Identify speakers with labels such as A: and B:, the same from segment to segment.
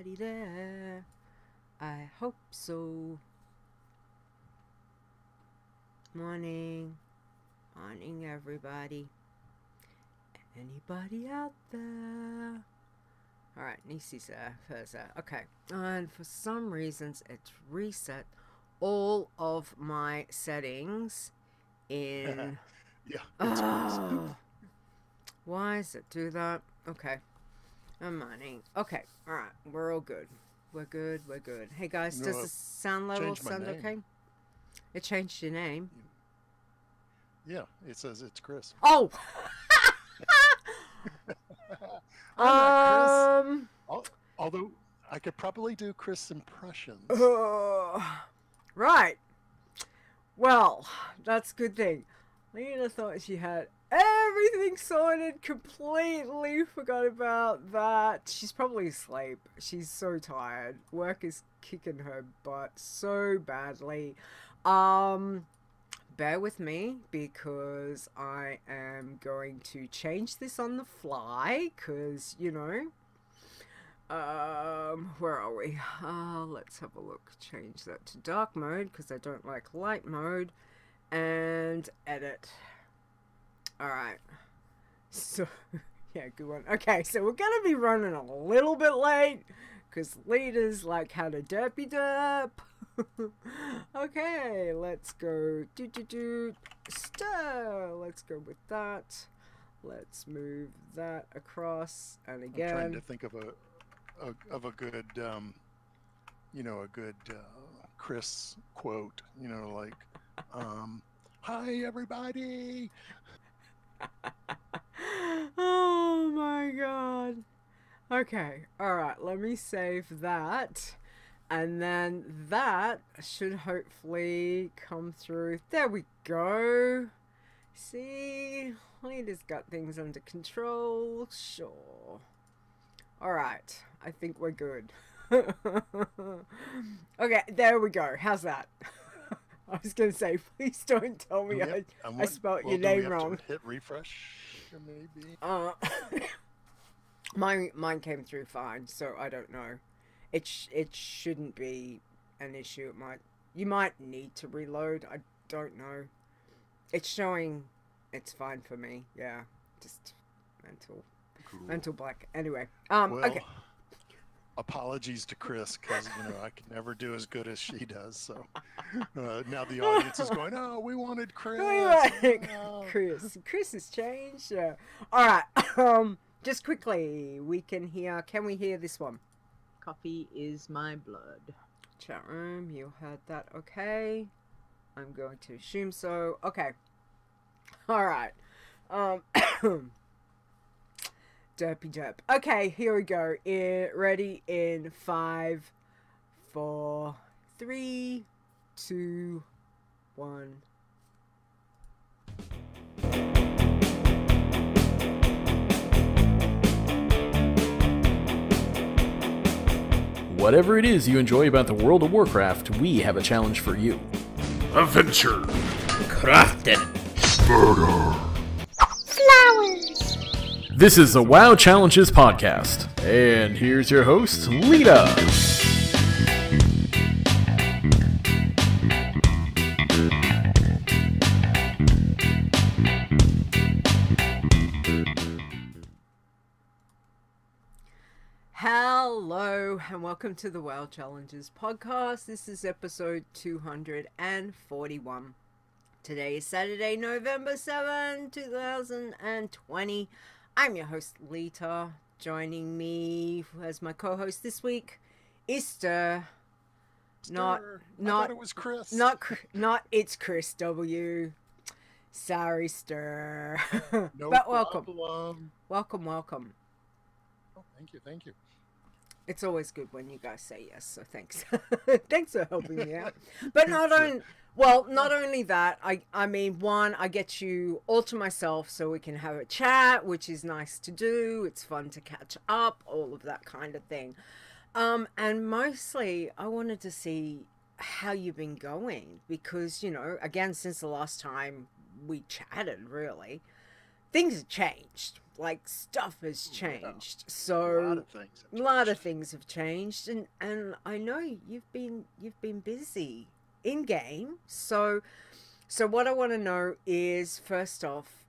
A: anybody there? I hope so. Morning. Morning, everybody. Anybody out there? Alright, Nisi's there. First there. Okay. And for some reasons, it's reset all of my settings in...
B: Yeah.
A: Oh. Why does it do that? Okay. I'm mining. Okay. Alright. We're all good. We're good. We're good. Hey, guys. Does the sound level sound okay? It changed your name.
B: Yeah. It says it's Chris.
A: Oh!
B: I'm not Chris. Although I could probably do Chris impressions.
A: Right. Well, that's a good thing. Leeta thought she had everything sorted, completely forgot about that. She's probably asleep. She's so tired. Work is kicking her butt so badly. Bear with me because I am going to change this on the fly because, you know, where are we? Let's have a look. Change that to dark mode because I don't like light mode, and edit. Alright. So, yeah, good one. Okay, so we're gonna be running a little bit late because Leeta's like had a derpy derp. Okay, let's go Ster. Let's go with that. Let's move that across, and again.
B: I'm trying to think of a good you know, a good Chris quote, you know, like hi everybody.
A: Oh my god. Okay, alright, let me save that. And then that should hopefully come through. There we go. See, Leeta's got things under control. Sure. Alright, I think we're good. Okay, there we go. How's that? I was going to say, please don't tell me I spelled your name wrong.
B: Hit refresh, maybe?
A: Mine came through fine, so I don't know. It shouldn't be an issue. You might need to reload. I don't know. It's showing it's fine for me. Yeah, just mental black. Anyway,
B: well,
A: okay.
B: Apologies to Chris because you know I can never do as good as she does. So now the audience is going, "Oh, we wanted Chris." Oh.
A: Chris has changed. All right. Just quickly, Can we hear this one? Coffee is my blood. Chat room, you heard that? Okay. I'm going to assume so. Okay. All right. Derpy derp. Okay, here we go. Ready in 5, 4, 3, 2, 1.
C: Whatever it is you enjoy about the World of Warcraft, we have a challenge for you.
D: Adventure.
E: Crafting.
D: Murder.
F: Flowers.
C: This is the WoW Challenges podcast. And here's your host, Leeta.
A: Hello and welcome to the WoW Challenges podcast. This is episode 241. Today is Saturday, November 7, 2020. I'm your host, Leeta. Joining me as my co-host this week is Ster.
B: I thought it was Chris.
A: Not it's Chris W. Sorry, Ster.
B: No
A: but welcome.
B: problem.
A: Welcome.
B: Oh, thank you.
A: It's always good when you guys say yes, so thanks. Thanks for helping me out. But not only that, I mean, one, I get you all to myself so we can have a chat, which is nice to do. It's fun to catch up, all of that kind of thing. And mostly I wanted to see how you've been going because, you know, again, since the last time we chatted, really, things have changed. like stuff has changed.
B: A
A: So
B: lot of things
A: have
B: have changed.
A: changed, and I know you've been busy in game. So what I want to know is, first off,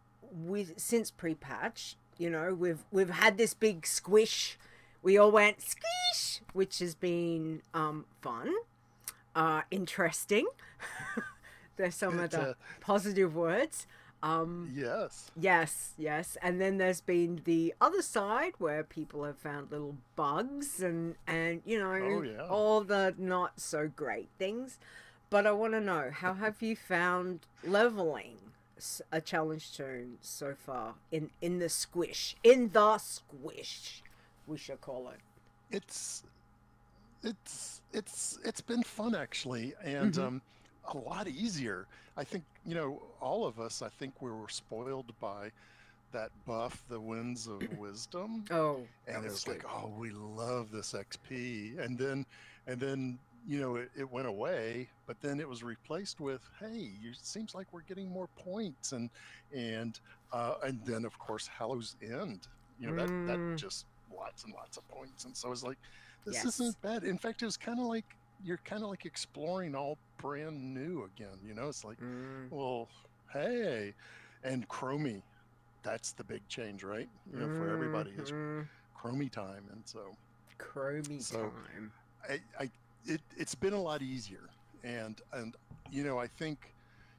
A: since pre-patch, you know, we've had this big squish. We all went squish, which has been fun, interesting. There's some of the positive words. Yes. And then there's been the other side where people have found little bugs and you know, all the not so great things. But I want to know, how have you found leveling a challenge tune so far in the squish? In the squish, we should call it.
B: It's been fun, actually, and a lot easier. I think, you know, all of us, I think we were spoiled by that buff, the Winds of Wisdom.
A: Oh,
B: and it was like, oh, we love this XP, and then you know, it went away, but then it was replaced with, hey, it seems like we're getting more points, and then of course Hallow's End, you know, that just lots and lots of points, and so I was like, this isn't bad. In fact, it was kind of like you're kind of like exploring all brand new again, you know. It's like, well, hey, and Chromie, that's the big change, right? You know, for everybody is Chromie time, and so
A: time.
B: It's been a lot easier, and you know, I think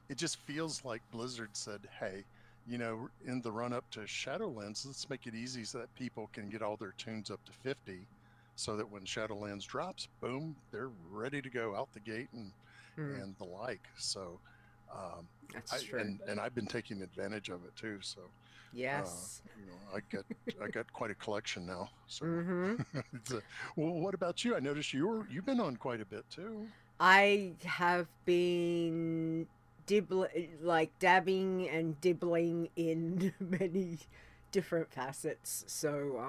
B: it just feels like Blizzard said, hey, you know, in the run up to Shadowlands, let's make it easy so that people can get all their tunes up to 50, so that when Shadowlands drops, boom, they're ready to go out the gate and the like. So
A: that's true.
B: And I've been taking advantage of it too. So
A: yes,
B: you know, I got quite a collection now. So well, what about you? I noticed you've been on quite a bit too.
A: I have been dabbing and dibbling in many different facets. So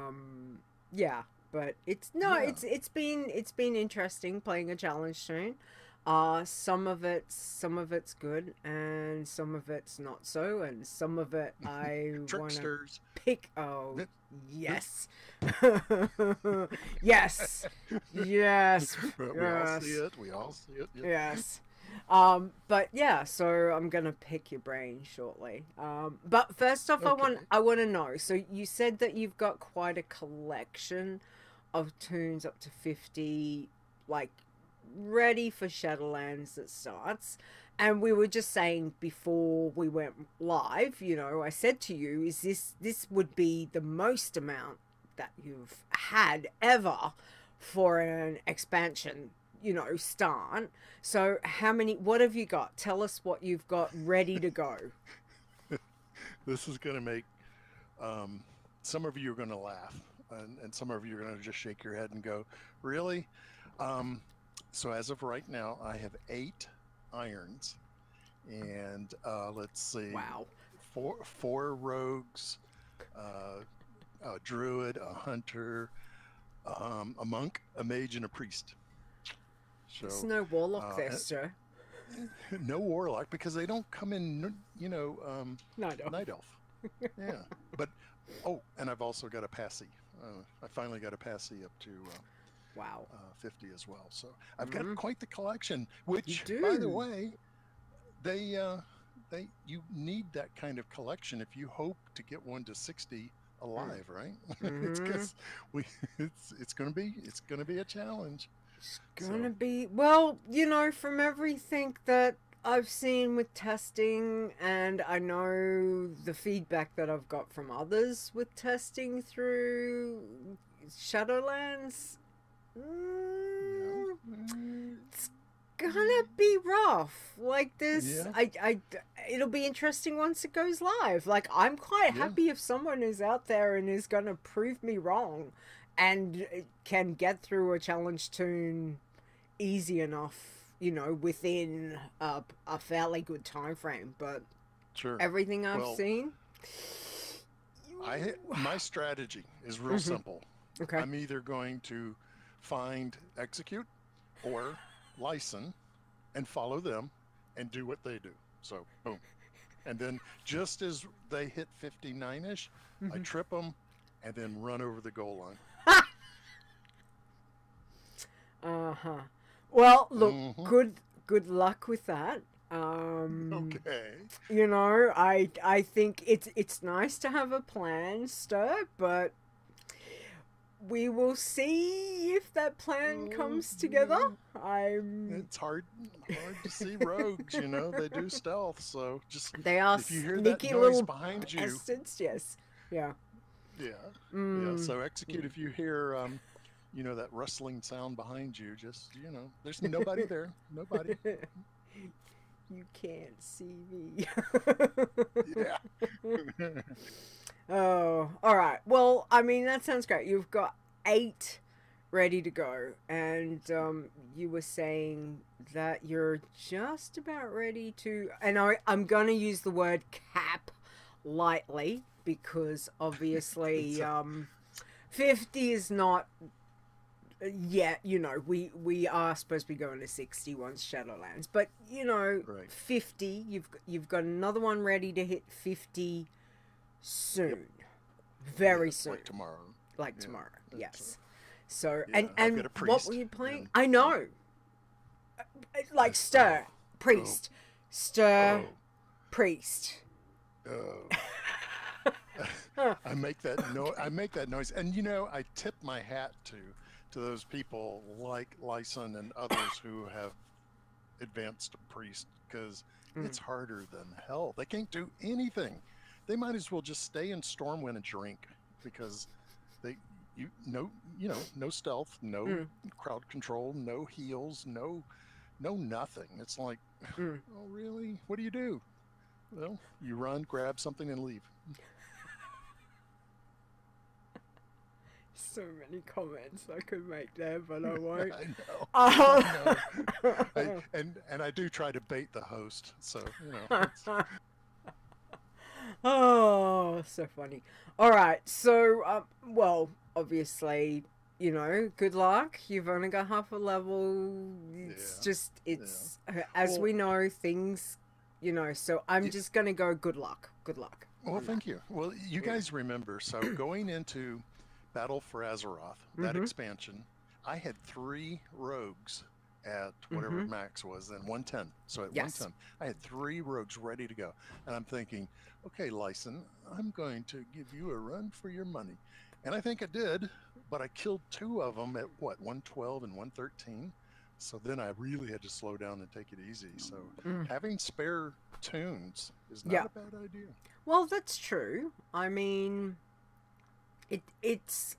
A: yeah, but it's been interesting playing a challenge tune. Some of it's good, and some of it's not so, and some of it I want to pick. Oh, yes, yes.
B: We all see it. We all see it.
A: Yes. But yeah, so I'm gonna pick your brain shortly. But first off, I want to know. So you said that you've got quite a collection of tunes up to 50, like, ready for Shadowlands that starts. And we were just saying before we went live, you know, I said to you, is this would be the most amount that you've had ever for an expansion, you know, start. So what have you got? Tell us what you've got ready to go.
B: This is going to make some of you are going to laugh, and some of you are going to just shake your head and go, really? So as of right now, I have 8 irons, and let's see.
A: Wow.
B: 4 rogues, a druid, a hunter, a monk, a mage, and a priest. So
A: there's no warlock there, sir.
B: No warlock, because they don't come in, you know, Night Elf. Yeah, but and I've also got a passy. I finally got a passy up to
A: wow,
B: 50 as well. So I've got quite the collection. Which,
A: you do.
B: By the way, you need that kind of collection if you hope to get one to 60 alive, right? It's because it's gonna be a challenge.
A: It's gonna be, well, you know, from everything that I've seen with testing, and I know the feedback that I've got from others with testing through Shadowlands, it's gonna be rough. Like this, it'll be interesting once it goes live. Like, I'm quite happy if someone is out there and is gonna prove me wrong and can get through a challenge tune easy enough, you know, within a fairly good time frame. But everything I've seen,
B: my strategy is real simple.
A: Okay.
B: I'm either going to find, execute, or license and follow them and do what they do. So boom. And then just as they hit 59-ish, I trip them and then run over the goal line.
A: Uh-huh. Well, look, good luck with that.
B: Okay.
A: You know, I think it's nice to have a plan, Ster, but we will see if that plan comes together.
B: It's hard to see rogues, you know. They do stealth, so just
A: They are
B: if you hear
A: sneaky
B: that noise
A: little
B: behind you.
A: bastards, yes. Yeah.
B: Yeah. Yeah. So execute if you hear you know, that rustling sound behind you, just, you know, there's nobody there. Nobody.
A: You can't see me.
B: Yeah.
A: Oh, all right. Well, I mean, that sounds great. You've got 8 ready to go, and you were saying that you're just about ready to, and I'm going to use the word cap lightly because obviously 50 is not yet, you know, we are supposed to be going to 60 once Shadowlands, but you know,
B: Right.
A: 50, you've got another one ready to hit 50 soon. Very soon.
B: Like tomorrow.
A: Like tomorrow, yes. So,
B: Yeah,
A: and
B: I've got a
A: what
B: priest,
A: were you playing?
B: and-
A: I know. Like Ster, priest. Ster, priest.
B: I make that noise, and you know, I tip my hat to those people like Lyson and others who have advanced to priest, because it's harder than hell. They can't do anything. They might as well just stay in Stormwind and drink, because no stealth, no crowd control, no heals, no nothing. It's like, oh really? What do you do? Well, you run, grab something, and leave.
A: So many comments I could make there, but I won't.
B: I know. And I do try to bait the host, so you know.
A: Oh, so funny. All right, so well, obviously, you know, good luck. You've only got half a level. It's as we know, things, you know. So I'm just gonna go. Good luck. Good luck.
B: Well, thank you. Well, you guys remember, so going into Battle for Azeroth, that expansion, I had 3 rogues at whatever max was, then 110. So at 110, I had 3 rogues ready to go. And I'm thinking, okay, Lyson, I'm going to give you a run for your money. And I think I did, but I killed 2 of them at what, 112 and 113. So then I really had to slow down and take it easy. So having spare tunes is not a bad idea.
A: Well, that's true. I mean, it's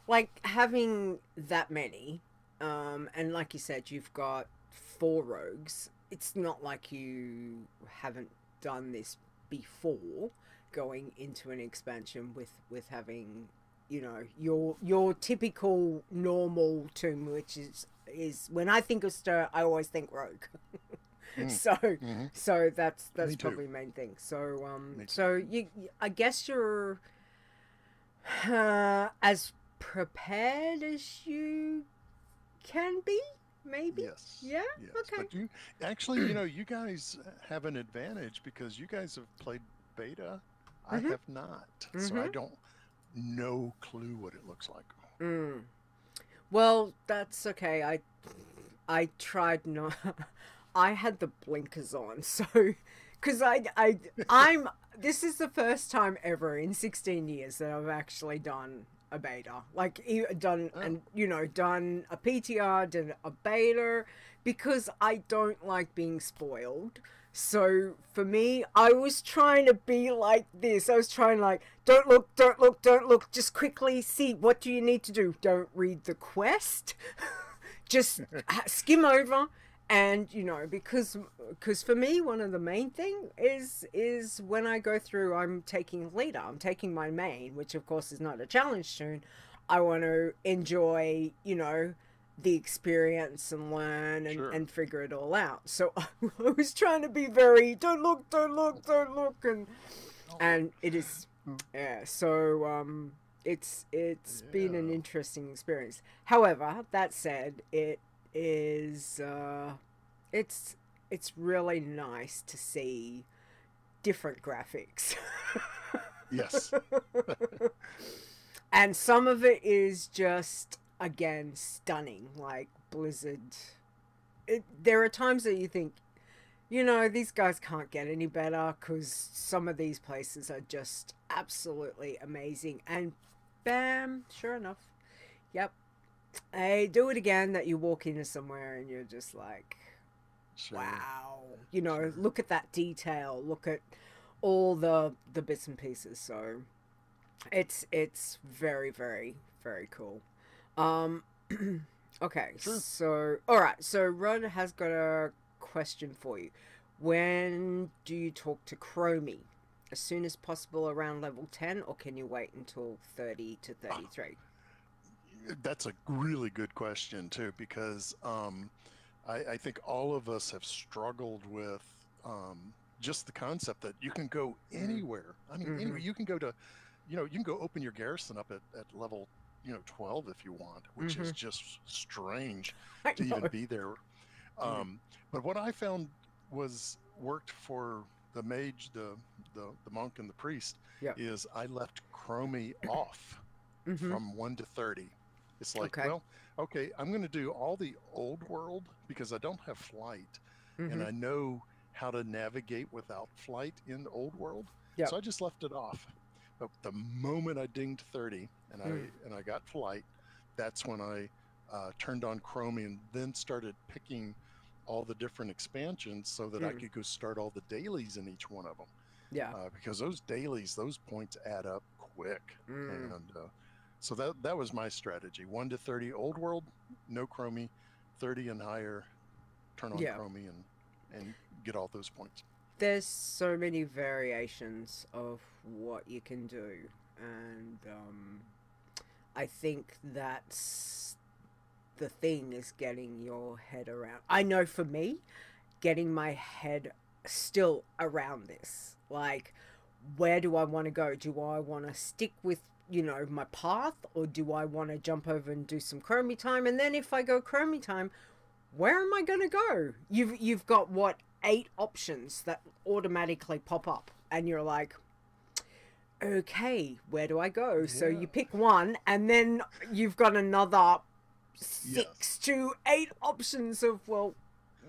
A: like having that many, and like you said, you've got 4 rogues. It's not like you haven't done this before, going into an expansion with having, you know, your typical normal tomb, which is when I think of Ster, I always think rogue. So that's probably the main thing. So I guess you're as prepared as you can be, maybe.
B: Yes.
A: Yeah.
B: Yes.
A: Okay.
B: But you actually, you know, you guys have an advantage because you guys have played beta. I have not, so I don't no clue what it looks like.
A: Well, that's okay. I tried not. I had the blinkers on, so because I'm. This is the first time ever in 16 years that I've actually done a beta, like done and done a PTR, done a beta, because I don't like being spoiled. So for me, I was trying to be like this. I was trying like, don't look, just quickly see, what do you need to do? Don't read the quest. Just skim over. And, because for me, one of the main thing is when I go through, I'm taking Leeta. I'm taking my main, which of course is not a challenge tune. I want to enjoy, the experience and learn and figure it all out. So I was trying to be very, don't look. And it is, so it's been an interesting experience. However, that said, it is it's really nice to see different graphics.
B: Yes.
A: And some of it is just, again, stunning. Like Blizzard. There are times that you think, you know, these guys can't get any better, because some of these places are just absolutely amazing. And bam, sure enough, yep, they do it again, that you walk into somewhere and you're just like,
B: Sure.
A: wow. You know,
B: Sure.
A: look at that detail. Look at all the bits and pieces. So it's very, very, very cool. Okay,
B: Sure.
A: so all right, so Rod has got a question for you. When do you talk to Chromie? As soon as possible around level 10, or can you wait until 30 to 33?
B: That's a really good question too, because I think all of us have struggled with just the concept that you can go anywhere. I mean, anywhere. You can go to, you know, you can go open your garrison up at level, you know, 12 if you want, which is just strange
A: I
B: to
A: know.
B: even be there. But what I found worked for the mage, the monk, and the priest
A: Yeah.
B: is I left Chromie off from 1 to 30. It's like,
A: Okay.
B: well, okay, I'm going to do all the old world because I don't have flight, and I know how to navigate without flight in the old world.
A: Yep.
B: So I just left it off. But the moment I dinged 30 and I got flight, that's when I turned on Chromie and then started picking all the different expansions so that I could go start all the dailies in each one of them.
A: Yeah.
B: Because those dailies, those points add up quick. And so that was my strategy. 1 to 30 old world, no Chromie. 30 and higher, turn on Chromie and get all those points.
A: There's so many variations of what you can do, and I think that's the thing, is getting your head around. I know for me, getting my head still around this, like, where do I want to go? Do I want to stick with, you know, my path, or do I want to jump over and do some Chromie time? And then if I go Chromie time, where am I going to go? You've got, what, 8 options that automatically pop up, and you're like, okay, where do I go? So you pick one, and then you've got another 6 to 8 options of, well,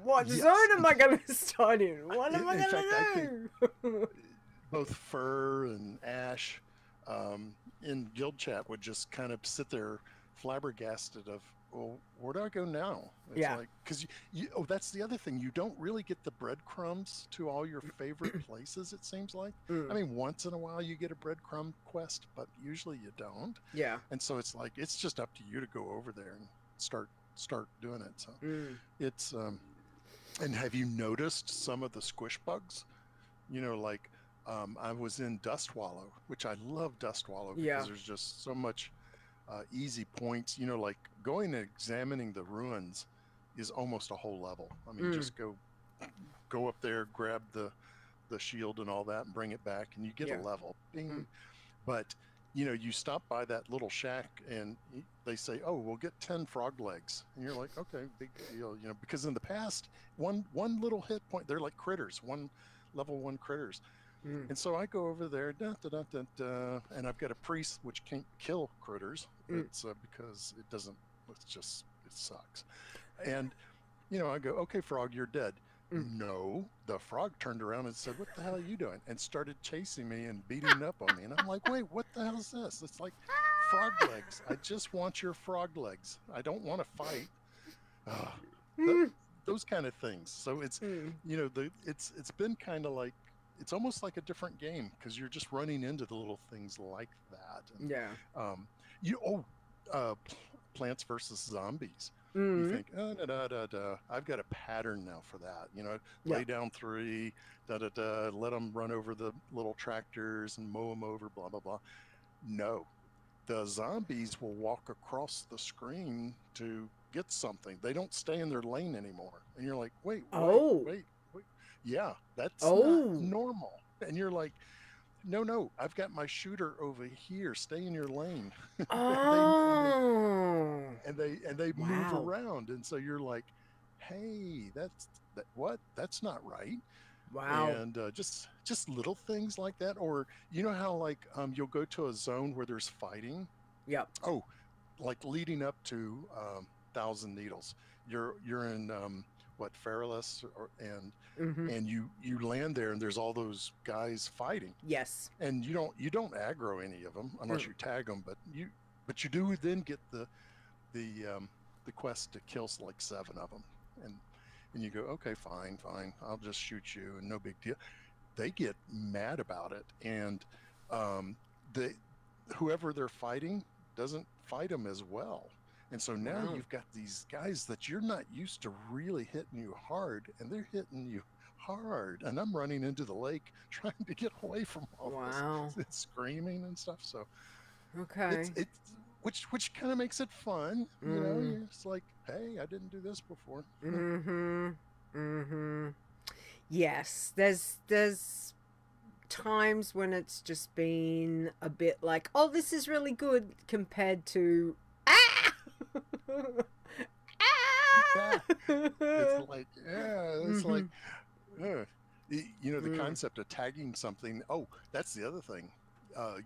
A: what zone am I going to start in? What am I going to do?
B: Both Fur and Ash in guild chat would just kind of sit there flabbergasted of, well, where do I go now? It's like, because that's the other thing. You don't really get the breadcrumbs to all your favorite places, it seems like. I mean, once in a while you get a breadcrumb quest, but usually you don't.
A: Yeah.
B: And so it's like, it's just up to you to go over there and start doing it. So it's, and have you noticed some of the squish bugs? You know, like, I was in Dustwallow, which I love Dustwallow because there's just so much easy points. You know, like going and examining the ruins is almost a whole level. I mean, just go up there, grab the shield and all that, and bring it back, and you get a level. Bing. But you know, you stop by that little shack, and they say, "Oh, we'll get 10 frog legs," and you're like, "Okay, big deal." You know, because in the past, one little hit point, they're like critters, level 1 critters. And so I go over there, and I've got a priest which can't kill critters. It's because it sucks. And, you know, I go, okay, frog, you're dead. No, the frog turned around and said, "What the hell are you doing?" and started chasing me and beating up on me. And I'm like, wait, what the hell is this? It's like, frog legs. I just want your frog legs. I don't want to fight. Those kind of things. So it's, you know, it's been kind of like, it's almost like a different game because you're just running into the little things like that. And, Plants versus Zombies. You think, I've got a pattern now for that. You know, lay down 3, let them run over the little tractors and mow them over, blah, blah, blah. No, the zombies will walk across the screen to get something. They don't stay in their lane anymore. And you're like, wait. Yeah, that's not normal. And you're like, no, I've got my shooter over here. Stay in your lane. And they move around. And so you're like, hey, that's not right.
A: Wow.
B: And just little things like that. Or you know how like you'll go to a zone where there's fighting.
A: Yep.
B: Oh, like leading up to Thousand Needles. You're in what Feralis and you land there and there's all those guys fighting.
A: Yes.
B: And you don't aggro any of them unless you tag them, but you do then get the quest to kill like 7 of them, and you go, okay, fine, I'll just shoot you and no big deal. They get mad about it, and whoever they're fighting doesn't fight them as well. And so now you've got these guys that you're not used to really hitting you hard, and they're hitting you hard. And I'm running into the lake trying to get away from all this screaming and stuff. So
A: okay,
B: it's which kind of makes it fun. You know, you're just like, hey, I didn't do this before.
A: Yes, there's times when it's just been a bit like, oh, this is really good compared to
B: It's like, you know, the concept of tagging something. Oh, that's the other thing.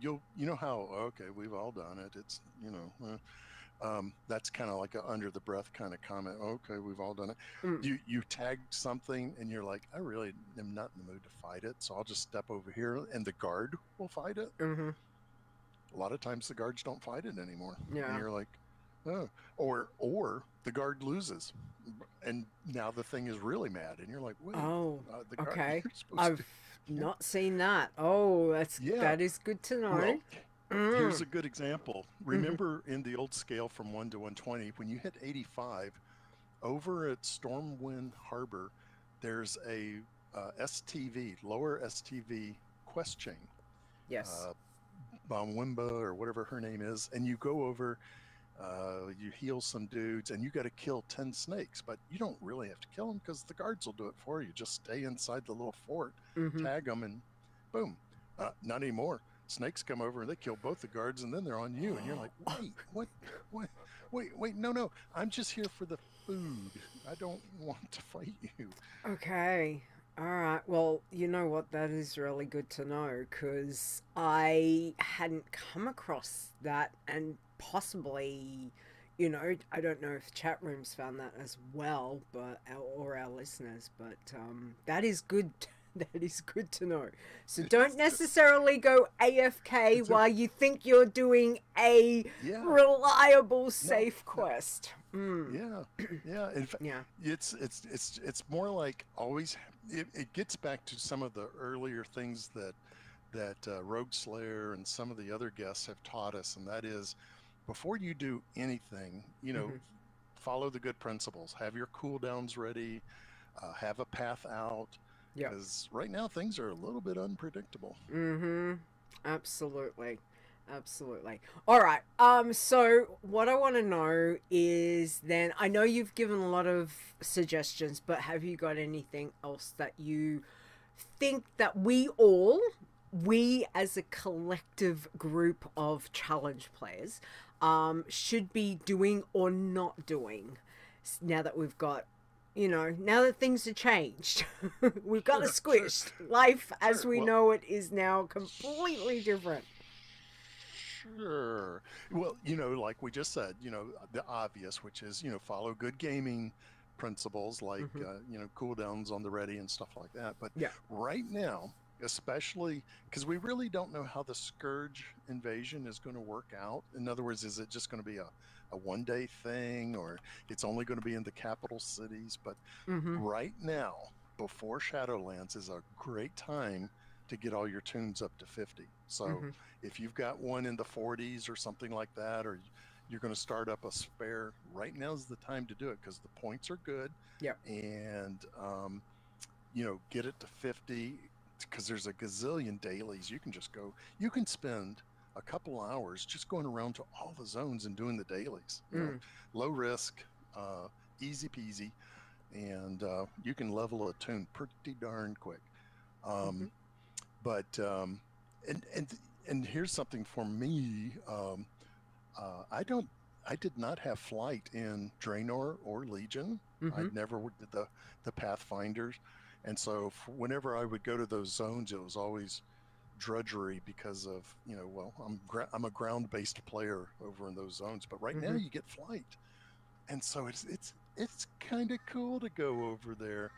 B: You know how, okay, we've all done it. It's, you know, that's kind of like a under the breath kind of comment. Okay, we've all done it. You tagged something and you're like, I really am not in the mood to fight it, so I'll just step over here and the guard will fight it. A lot of times the guards don't fight it anymore.
A: Yeah.
B: And you're like, oh, or the guard loses, and now the thing is really mad, and you're like, wait, the guard,
A: okay,
B: I've
A: not seen that. Oh, that is good to know.
B: Well, here's a good example. Remember in the old scale from 1 to 120, when you hit 85, over at Stormwind Harbor, there's a STV, lower STV quest chain.
A: Yes.
B: Bonwimba or whatever her name is, and you go over, you heal some dudes, and you got to kill 10 snakes, but you don't really have to kill them because the guards will do it for you. Just stay inside the little fort, tag them, and boom. Not anymore. Snakes come over and they kill both the guards, and then they're on you, and you're like, wait, no, I'm just here for the food. I don't want to fight you.
A: Okay. All right. Well, you know what? That is really good to know, because I hadn't come across that, and possibly, you know, I don't know if chat rooms found that as well, but or our listeners, but that is good. That is good to know. So don't necessarily go AFK while you think you're doing a reliable, safe quest.
B: Yeah. In fact, it's more like always. It gets back to some of the earlier things that Rogue Slayer and some of the other guests have taught us, and that is, before you do anything, you know, follow the good principles. Have your cooldowns ready. Have a path out. Yeah. Because right now things are a little bit unpredictable.
A: Absolutely. All right. So what I want to know is then, I know you've given a lot of suggestions, but have you got anything else that you think that we as a collective group of challenge players, should be doing or not doing now that we've got, you know, now that things are changed? We've got a squished. Life as we know it is now completely different.
B: Sure. Well, you know, like we just said, you know, the obvious, which is, you know, follow good gaming principles, like, you know, cooldowns on the ready and stuff like that. But right now, especially because we really don't know how the Scourge invasion is going to work out. In other words, is it just going to be a one-day thing, or it's only going to be in the capital cities? But right now, before Shadowlands, is a great time to get all your tunes up to 50. So if you've got one in the 40s or something like that, or you're going to start up a spare, right now is the time to do it, because the points are good. And you know, get it to 50, because there's a gazillion dailies. You can just go, you can spend a couple hours just going around to all the zones and doing the dailies. You know, low risk, easy peasy, and you can level a tune pretty darn quick. But and here's something for me. I did not have flight in Draenor or Legion. I never did the Pathfinders, And so whenever I would go to those zones, it was always drudgery because of, well, I'm a ground-based player over in those zones, but right now you get flight. And so it's kind of cool to go over there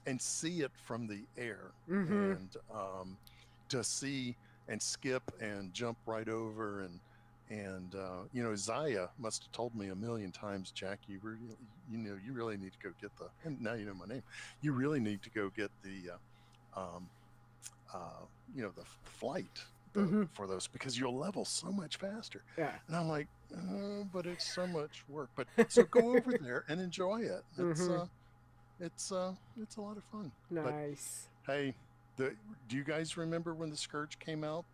B: and see it from the air, and to see and skip and jump right over, and Zaya must have told me a million times, Jack, you really need to go get and now you know my name, you really need to go get the the flight for those, because you'll level so much faster.
A: Yeah.
B: And I'm like, but it's so much work. But so go over there and enjoy it. It's a lot of fun.
A: Nice.
B: But, hey, do you guys remember when the Scourge came out?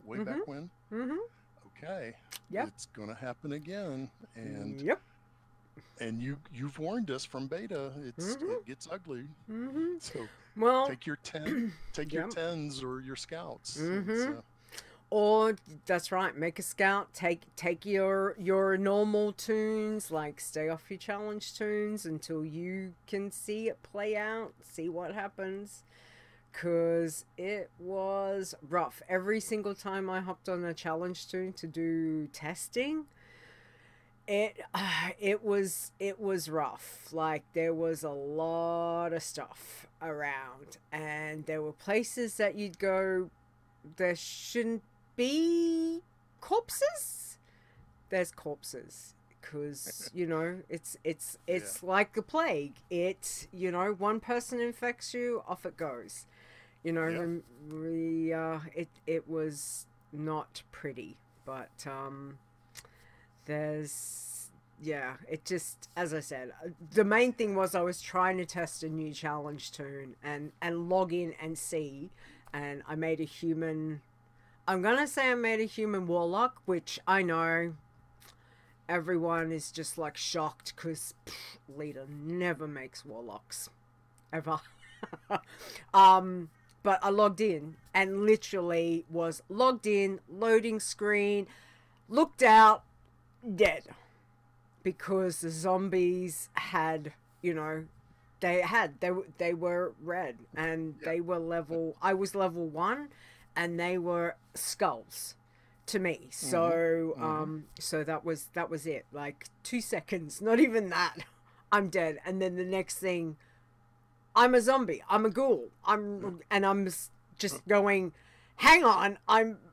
B: Way back when. Okay.
A: Yep.
B: It's gonna happen again, and
A: yep.
B: And you've warned us from beta. It gets ugly. So
A: well,
B: take your 10, your 10s or your scouts.
A: Or that's right, make a scout. Take your normal tunes, like stay off your challenge tunes until you can see it play out, see what happens. Cause it was rough. Every single time I hopped on a challenge tune to do testing, it was rough. Like, there was a lot of stuff around, and there were places that you'd go, there shouldn't be corpses. There's corpses, because it's like the plague. One person infects you, off it goes. It was not pretty, but it just, as I said, the main thing was I was trying to test a new challenge tune and log in and see, and I made a human, I'm gonna say I made a human warlock, which I know everyone is just like shocked, because Leeta never makes warlocks ever. But I logged in and literally was logged in, loading screen, looked out, dead, because the zombies had, they were red, and they were I was level 1, and they were skulls to me. So so that was it. Like 2 seconds, not even that, I'm dead. And then the next thing, I'm a zombie, I'm a ghoul, I'm just going, hang on,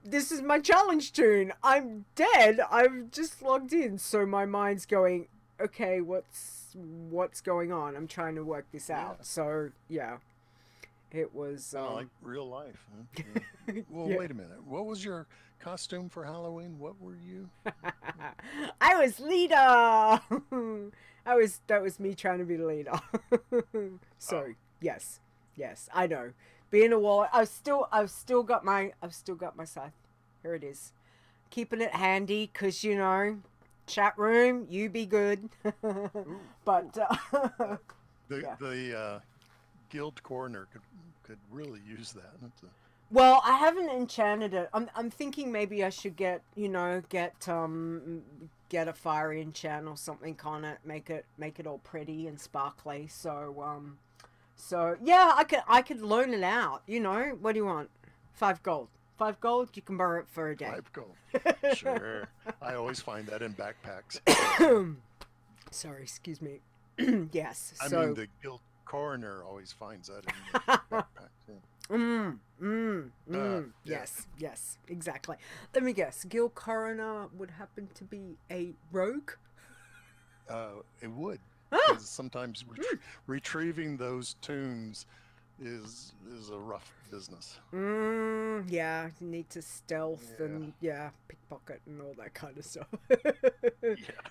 A: this is my challenge tune, I'm dead, I've just logged in. So my mind's going, okay, what's going on? I'm trying to work this out. So yeah, it was
B: like real life, huh? Yeah. Well, wait a minute, what was your costume for Halloween? What were you?
A: I was Leeta. That was me trying to be the leader. So yes, I know. Being a warlock, I've still got my scythe. Here it is. Keeping it handy, cause chat room, you be good. But
B: the guild coroner could really use that.
A: Well, I haven't enchanted it. I'm thinking maybe I should get a fiery enchant or something on it, make it all pretty and sparkly. So yeah, I could loan it out. What do you want? 5 gold. 5 gold, you can borrow it for a day.
B: 5 gold. Sure. I always find that in backpacks.
A: Sorry, excuse me. Yes.
B: I mean, the guild coroner always finds that in backpacks. Yeah.
A: Yes, exactly. Let me guess. Guild coroner would happen to be a rogue?
B: It would. Because sometimes retrieving those tunes is a rough business.
A: Yeah, you need to stealth and pickpocket and all that kind of stuff.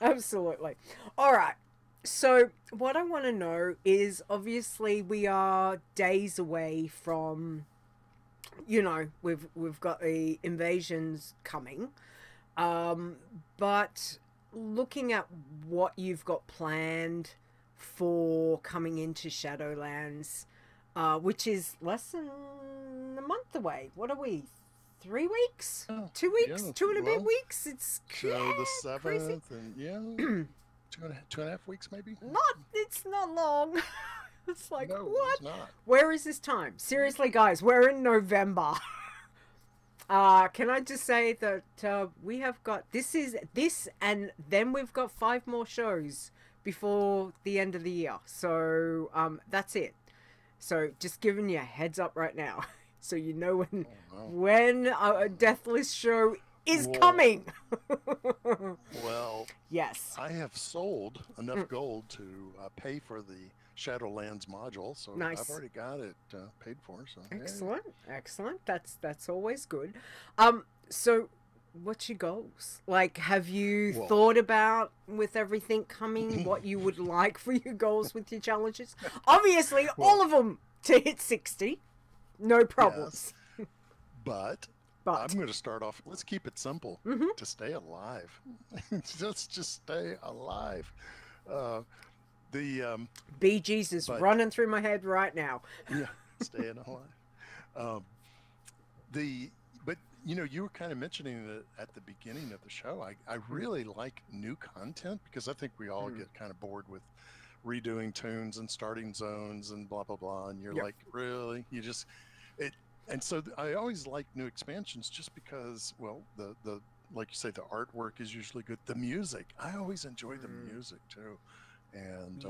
A: Absolutely. All right. So what I want to know is, obviously we are days away from, we've got the invasions coming, but looking at what you've got planned for coming into Shadowlands, which is less than a month away. What are we? 3 weeks? 2 weeks?
B: Yeah,
A: 2 and a bit weeks? It's
B: so the 7th,
A: crazy.
B: and 2.5 weeks maybe.
A: It's not long. It's like,
B: No,
A: what?
B: it's not.
A: Where is this time? Seriously, guys, we're in November. Can I just say that we have got this, and then we've got 5 more shows before the end of the year. So that's it. So just giving you a heads up right now, so you know when a Deathless show is coming.
B: Well,
A: yes.
B: I have sold enough gold to pay for the Shadowlands module, so
A: Nice.
B: I've already got it paid for. So
A: Excellent, excellent. That's always good. So what's your goals? Like, have you thought about, with everything coming, what you would like for your goals with your challenges? Obviously, all of them to hit 60, no problems.
B: Yes. But I'm going to start off. Let's keep it simple. To stay alive, just stay alive.
A: Bee Gees is running through my head right now.
B: Yeah, staying alive. But you know, you were kind of mentioning that at the beginning of the show. I really like new content, because I think we all get kind of bored with redoing tunes and starting zones and blah blah blah, and you're like, really, you just it. And so I always like new expansions, just because, well, the like you say, the artwork is usually good. The music, I always enjoy the music too, and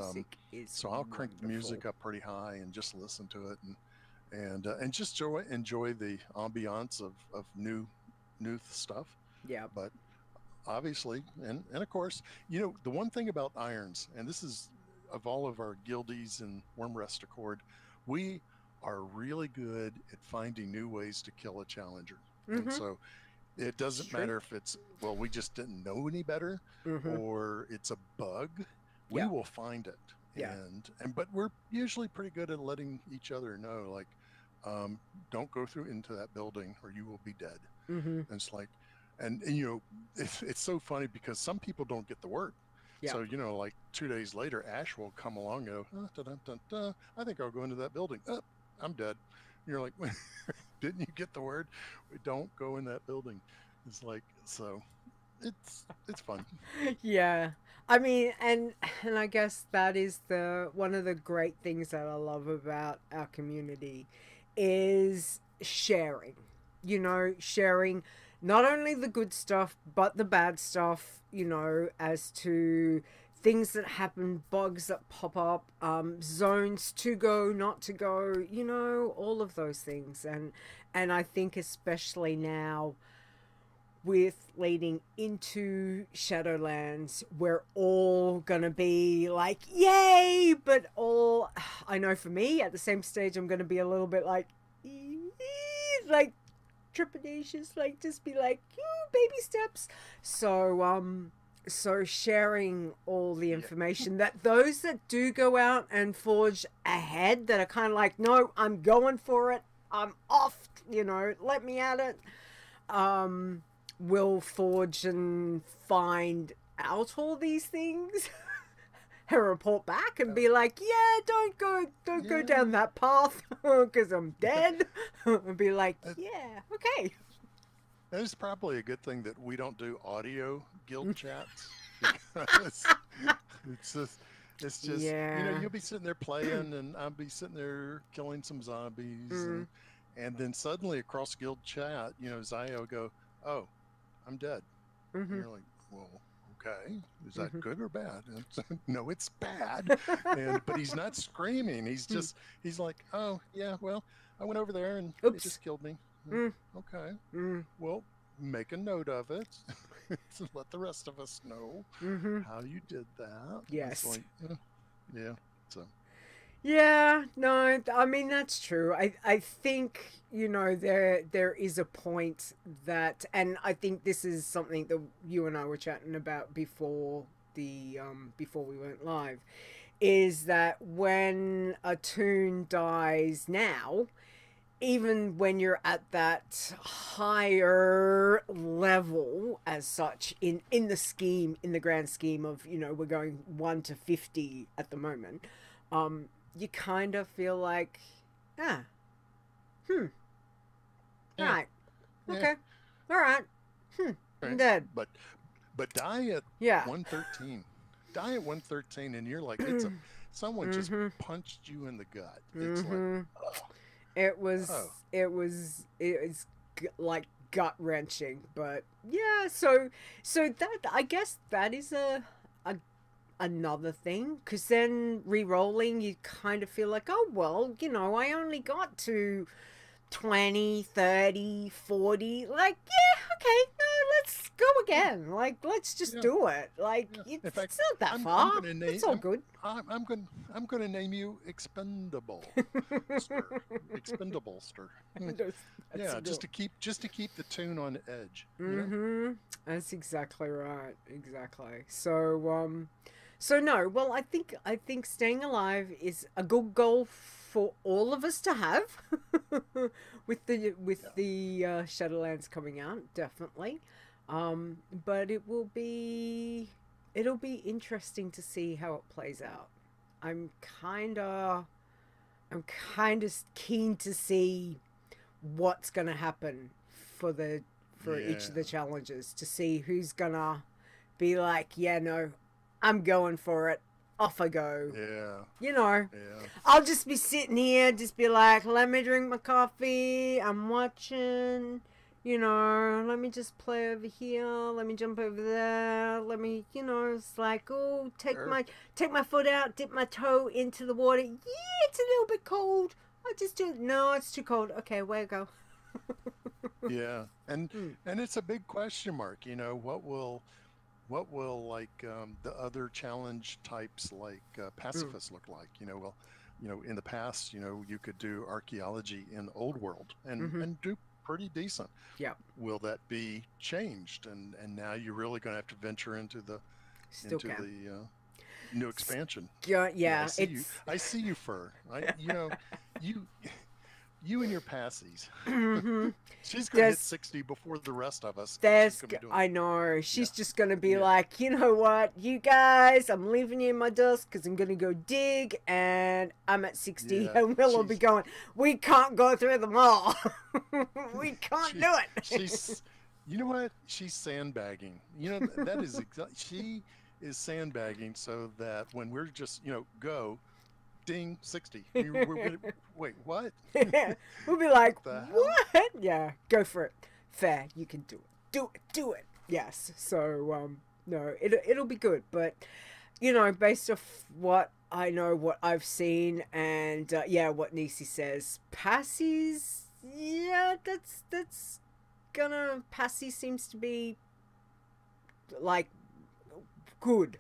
B: so I'll crank the music up pretty high and just listen to it, and just enjoy the ambiance of new stuff. Yeah. But obviously, and of course, you know, the one thing about irons, and this is of all of our guildies and Wormrest Accord, we are really good at finding new ways to kill a challenger. And so it doesn't matter if it's, well, we just didn't know any better, or it's a bug. We will find it. And but we're usually pretty good at letting each other know, like, don't go through into that building or you will be dead. And it's like, and you know, it's so funny, because some people don't get the word. So, you know, like 2 days later, Ash will come along and go, I think I'll go into that building. I'm dead. You're like, didn't you get the word? Don't go in that building. It's like, so it's fun.
A: Yeah. I mean, and I guess that is one of the great things that I love about our community is sharing. You know, sharing not only the good stuff, but the bad stuff, you know, as to things that happen, bugs that pop up, zones to go, not to go, you know, all of those things. And I think especially now, with leading into Shadowlands, we're all gonna be like, yay! But I know for me, at the same stage, I'm gonna be a little bit like trepidatious, like, just be like, baby steps. So sharing all the information that those that do go out and forge ahead, that are kind of like, no, I'm going for it, I'm off, you know, let me at it, will forge and find out all these things and report back and be like, yeah, don't go down that path because I'm dead. And be like, yeah, okay.
B: It's probably a good thing that we don't do audio guild chats, because it's just you know, you'll be sitting there playing and I'll be sitting there killing some zombies, and then suddenly across guild chat, you know, Zaya will go, oh, I'm dead. And you're like, well, okay, is that good or bad? And no, it's bad. But he's not screaming. He's just he's like, oh yeah, well, I went over there and it just killed me. Okay. Well, make a note of it. To let the rest of us know how you did that.
A: Yes.
B: It's like, yeah. So.
A: Yeah. No. I mean, that's true. I think, you know, there is a point that, and I think this is something that you and I were chatting about before we went live, is that when a tune dies now, even when you're at that higher level as such in the grand scheme of, you know, we're going 1 to 50 at the moment, you kind of feel like, right, okay, all right, I'm dead.
B: But die at 113. Die at 113, and you're like, someone just punched you in the gut. It's like, oh,
A: it was like gut wrenching, but yeah. So that, I guess that is another thing, because then re-rolling, you kind of feel like, oh well, you know, I only got to 20, 30, 40, like, yeah, okay, no, let's go again, like, let's just do it, like,
B: In fact,
A: it's not that far, it's all good.
B: I'm going to name you Expendable Ster. Expendable Ster. Yeah, just to keep the tune on edge.
A: That's exactly right, exactly. So no, well, I think staying alive is a good goal for all of us to have, with the Shadowlands coming out, definitely. But it'll be interesting to see how it plays out. I'm kind of keen to see what's gonna happen for each of the challenges, to see who's gonna be like, yeah, no, I'm going for it. Off I go.
B: Yeah.
A: You know.
B: Yeah.
A: I'll just be sitting here, just be like, let me drink my coffee. I'm watching. You know, let me just play over here. Let me jump over there. Let me, you know, it's like, oh, take my foot out, dip my toe into the water. Yeah, it's a little bit cold. I just do. No, it's too cold. Okay, away I go.
B: Yeah, and it's a big question mark. You know, what will like the other challenge types like pacifists look like? You know, well, you know, in the past, you know, you could do archaeology in old world and do pretty decent.
A: Yeah.
B: Will that be changed? And now you're really going to have to venture into the new expansion.
A: Yeah.
B: I see you, Fur. You know, you and your passies. She's going to hit 60 before the rest of us.
A: I know. She's just going to be like, you know what, you guys, I'm leaving you in my dust because I'm going to go dig, and I'm at 60, and we'll all be going, we can't go through them all. We can't do it.
B: You know what? She's sandbagging. You know, that is she is sandbagging so that when we're just, you know, go, ding, 60. Wait, what?
A: We'll be like, what? Yeah, go for it. Fair, you can do it. Do it. Yes. So, no, it'll be good. But, you know, based off what I know, what I've seen, and what Nisi says, Passys, that's gonna, Passy seems to be like good.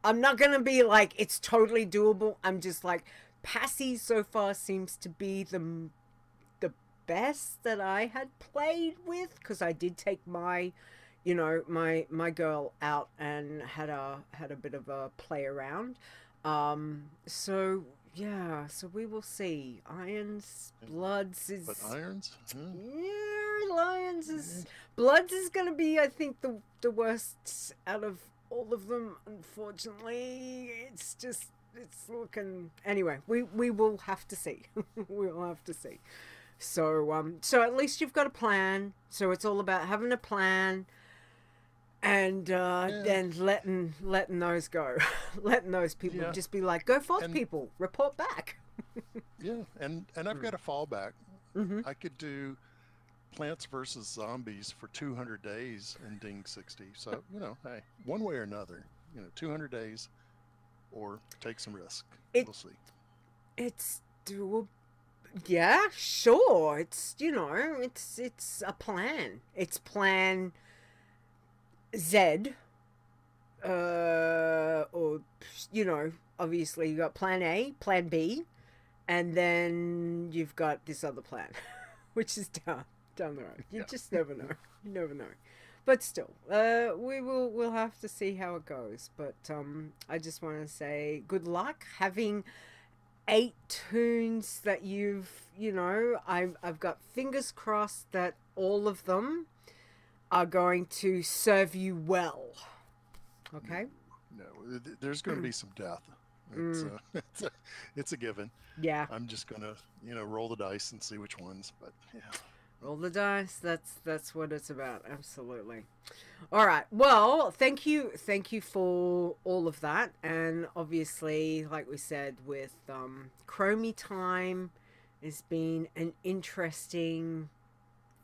A: I'm not gonna be like it's totally doable. I'm just like, Passy so far seems to be the best that I had played with, because I did take my, you know, my girl out and had a bit of a play around. So yeah, so we will see. Irons, Bloods is.
B: But Irons?
A: Yeah, Lions is. Bloods is gonna be, I think, the worst out of all of them, unfortunately. It's looking, anyway, we will have to see. We'll have to see. So so at least you've got a plan. So it's all about having a plan, and then letting those go. Letting those people just be like, go forth, people, report back.
B: and I've got a fallback. I could do Plants versus Zombies for 200 days and ding 60. So, you know, hey, one way or another, you know, 200 days or take some risk. We'll see.
A: It's doable. Yeah, sure. It's, you know, it's a plan. It's plan Z. Or, you know, obviously you got plan A, plan B, and then you've got this other plan, which is down the road. You just never know. You never know. But still, we'll have to see how it goes. But I just want to say good luck having 8 tunes that you know, I've got fingers crossed that all of them are going to serve you well. Okay?
B: No, there's going to be some death. It's a given.
A: Yeah.
B: I'm just going to, you know, roll the dice and see which ones, but yeah.
A: Roll the dice. That's what it's about. Absolutely. All right. Well, thank you for all of that. And obviously, like we said, with Chromie time has been an interesting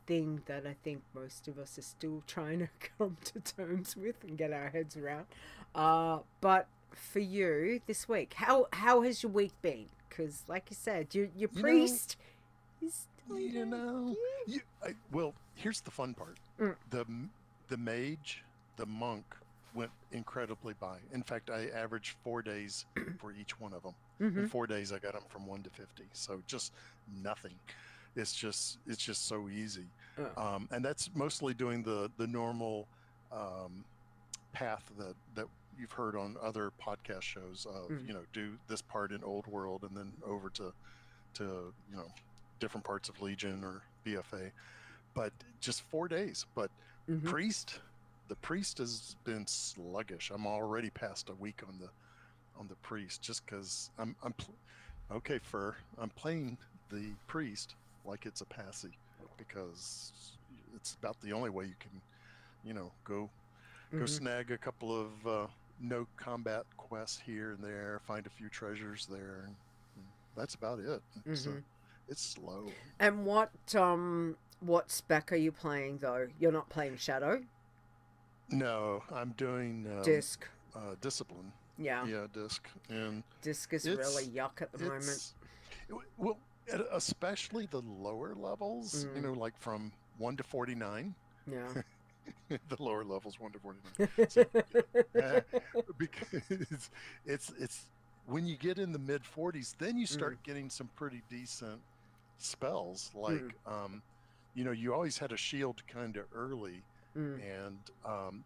A: thing that I think most of us are still trying to come to terms with and get our heads around. But for you this week, how has your week been? Because, like you said, your priest is.
B: Well, here's the fun part. The mage, the monk went incredibly by. In fact, I averaged 4 days for each one of them. In 4 days, I got them from 1 to 50. So just nothing. It's just so easy. And that's mostly doing the normal path that you've heard on other podcast shows of, do this part in Old World and then over to different parts of Legion or BFA, but just 4 days. But the priest has been sluggish. I'm already past a week on the priest just because I'm playing the priest like it's a passy because it's about the only way you can, go snag a couple of no combat quests here and there, find a few treasures there, and that's about it. So it's slow.
A: And what spec are you playing though? You're not playing Shadow?
B: No, I'm doing
A: Disc.
B: Discipline.
A: Yeah.
B: Yeah, Disc. And
A: Disc is really yuck at the moment.
B: Well, especially the lower levels, like from 1 to 49.
A: Yeah.
B: The lower levels 1 to 49. So, because it's when you get in the mid 40s, then you start getting some pretty decent spells. Like you always had a shield kind of early, and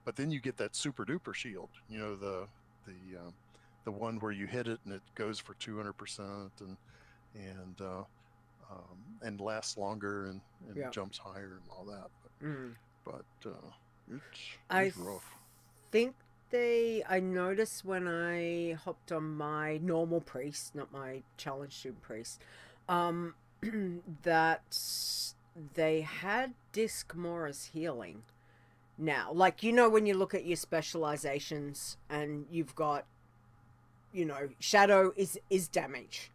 B: but then you get that super duper shield. The one where you hit it and it goes for 200% and lasts longer and jumps higher and all that. But it's rough.
A: I noticed when I hopped on my normal priest, not my challenge student priest, that they had disc more as healing now. Like, when you look at your specializations and you've got, Shadow is damage.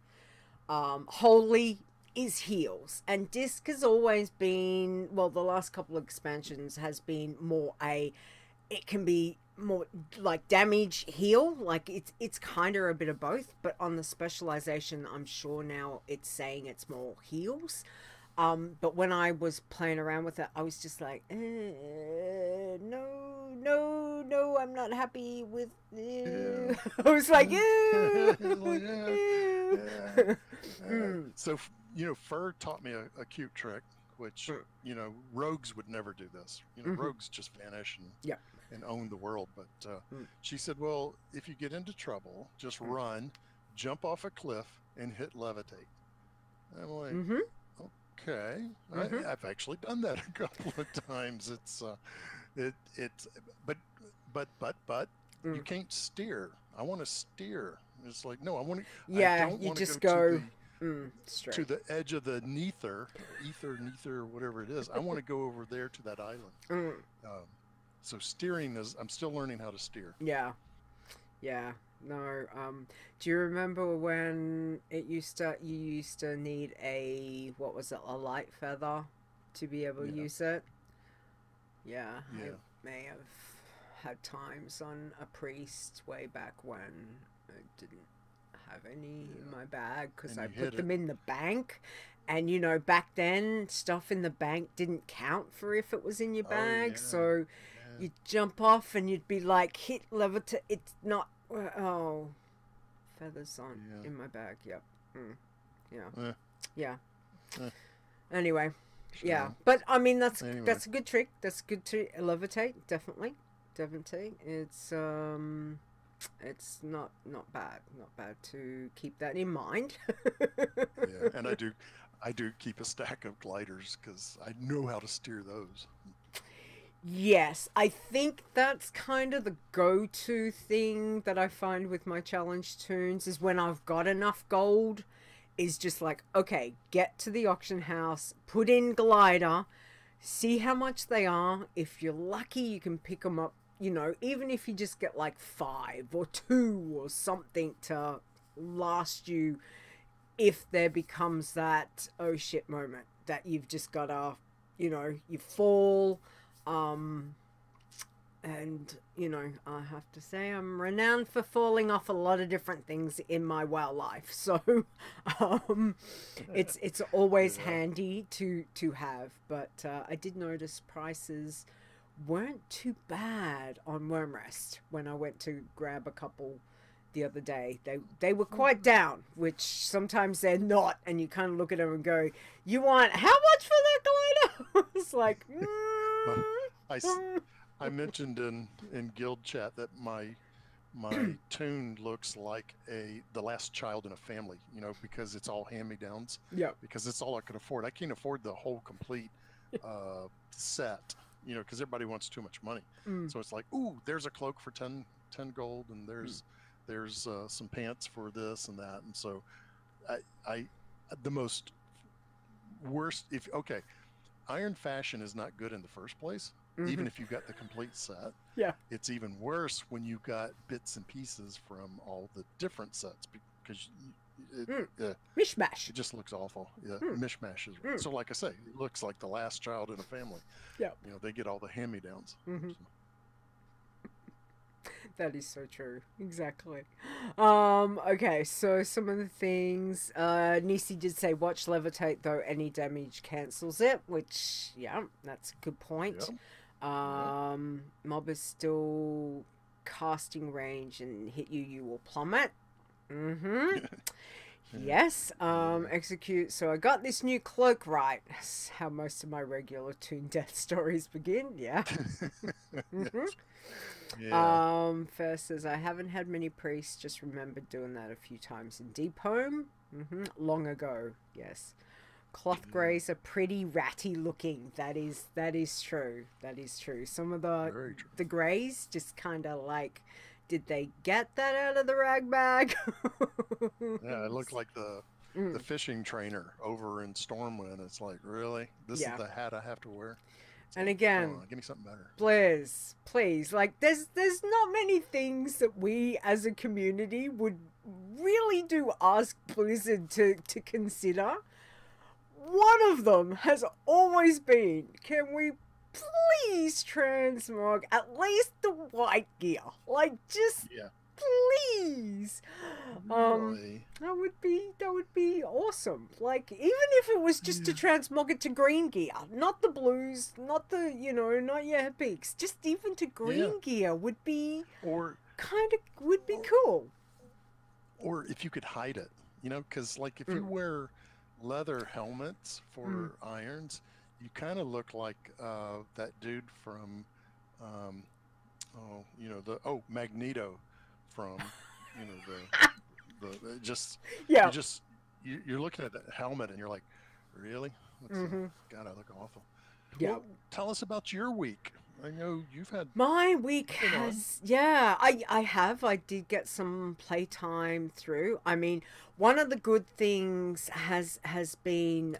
A: Holy is heals. And disc has always been, well, the last couple of expansions has been more it can be more like damage heal, like it's kind of a bit of both, but on the specialization I'm sure now it's saying it's more heals. But when I was playing around with it, I was just like, no, I'm not happy with you. I was like,
B: So, Fur taught me a cute trick, which, rogues would never do this. Rogues just vanish and own the world. But she said, well, if you get into trouble, just run, jump off a cliff, and hit levitate. I'm like, okay. I've actually done that a couple of times. But you can't steer. I want to steer. It's like, no, I want to.
A: Yeah,
B: I don't
A: you just
B: go
A: straight
B: to the edge of the ether, whatever it is. I want to go over there to that island. So steering I'm still learning how to steer.
A: Yeah. No. Do you remember when you used to need a light feather to be able to use it? Yeah. I may have had times on a priest way back when I didn't have any in my bag because I put them in the bank, and back then stuff in the bank didn't count for if it was in your bag, so you'd jump off and you'd be like, hit levitate. It's not. Oh, feathers on in my bag. Yep. Yeah. Anyway, but I mean that's a good trick. That's good to levitate. Definitely. It's not bad to keep that in mind.
B: And I do keep a stack of gliders because I know how to steer those.
A: Yes, I think that's kind of the go-to thing that I find with my challenge tunes is when I've got enough gold, is just like, okay, get to the auction house, put in glider, see how much they are. If you're lucky, you can pick them up, you know, even if you just get like 5 or 2 or something to last you if there becomes that oh shit moment that you've just gotta, you know, you fall. And, you know, I have to say I'm renowned for falling off a lot of different things in my WoW life. So it's always handy to have. But I did notice prices weren't too bad on Wormrest when I went to grab a couple the other day. They were quite down, which sometimes they're not. And you kind of look at them and go, you want how much for that glider? It's like,
B: I mentioned in guild chat that my tune looks like the last child in a family, you know, because it's all hand-me-downs.
A: Yeah.
B: Because it's all I can afford. I can't afford the whole complete set, you know, because everybody wants too much money. So it's like, ooh, there's a cloak for 10 gold, and there's some pants for this and that. And so I the most worst, Iron Fashion is not good in the first place. Even if you got the complete set, it's even worse when you got bits and pieces from all the different sets, because
A: mishmash.
B: It just looks awful. Mishmash is right. So like I say, it looks like the last child in a family. You know, they get all the hand-me-downs. So.
A: That is so true. Exactly. Okay, so some of the things Nisi did say, watch levitate, though any damage cancels it, which that's a good point. Mob is still casting range and hit you will plummet. Yes. Execute. So I got this new cloak right. That's how most of my regular toon death stories begin. First says, I haven't had many priests, just remembered doing that a few times in Deep Home. Long ago, yes. Cloth greys are pretty ratty looking. That is true. That is true. Some of the greys just kind of like, did they get that out of the rag bag?
B: Yeah, it looked like the fishing trainer over in Stormwind. It's like, really? This is the hat I have to wear?
A: And again,
B: give me something better.
A: Please, like there's not many things that we as a community would really do ask Blizzard to consider. One of them has always been, can we please transmog at least the white gear? Like, just please. That would be awesome. Like, even if it was just to transmog it to green gear, not the blues, not the, you know, not your peaks, just even to green gear would be would be cool.
B: Or if you could hide it, you know, because like if you wear leather helmets for irons, you kind of look like that dude from Magneto from you're looking at that helmet and you're like, really? God, I look awful. Well, tell us about your week. I know you've had
A: my week has I did get some playtime through. I mean, one of the good things has been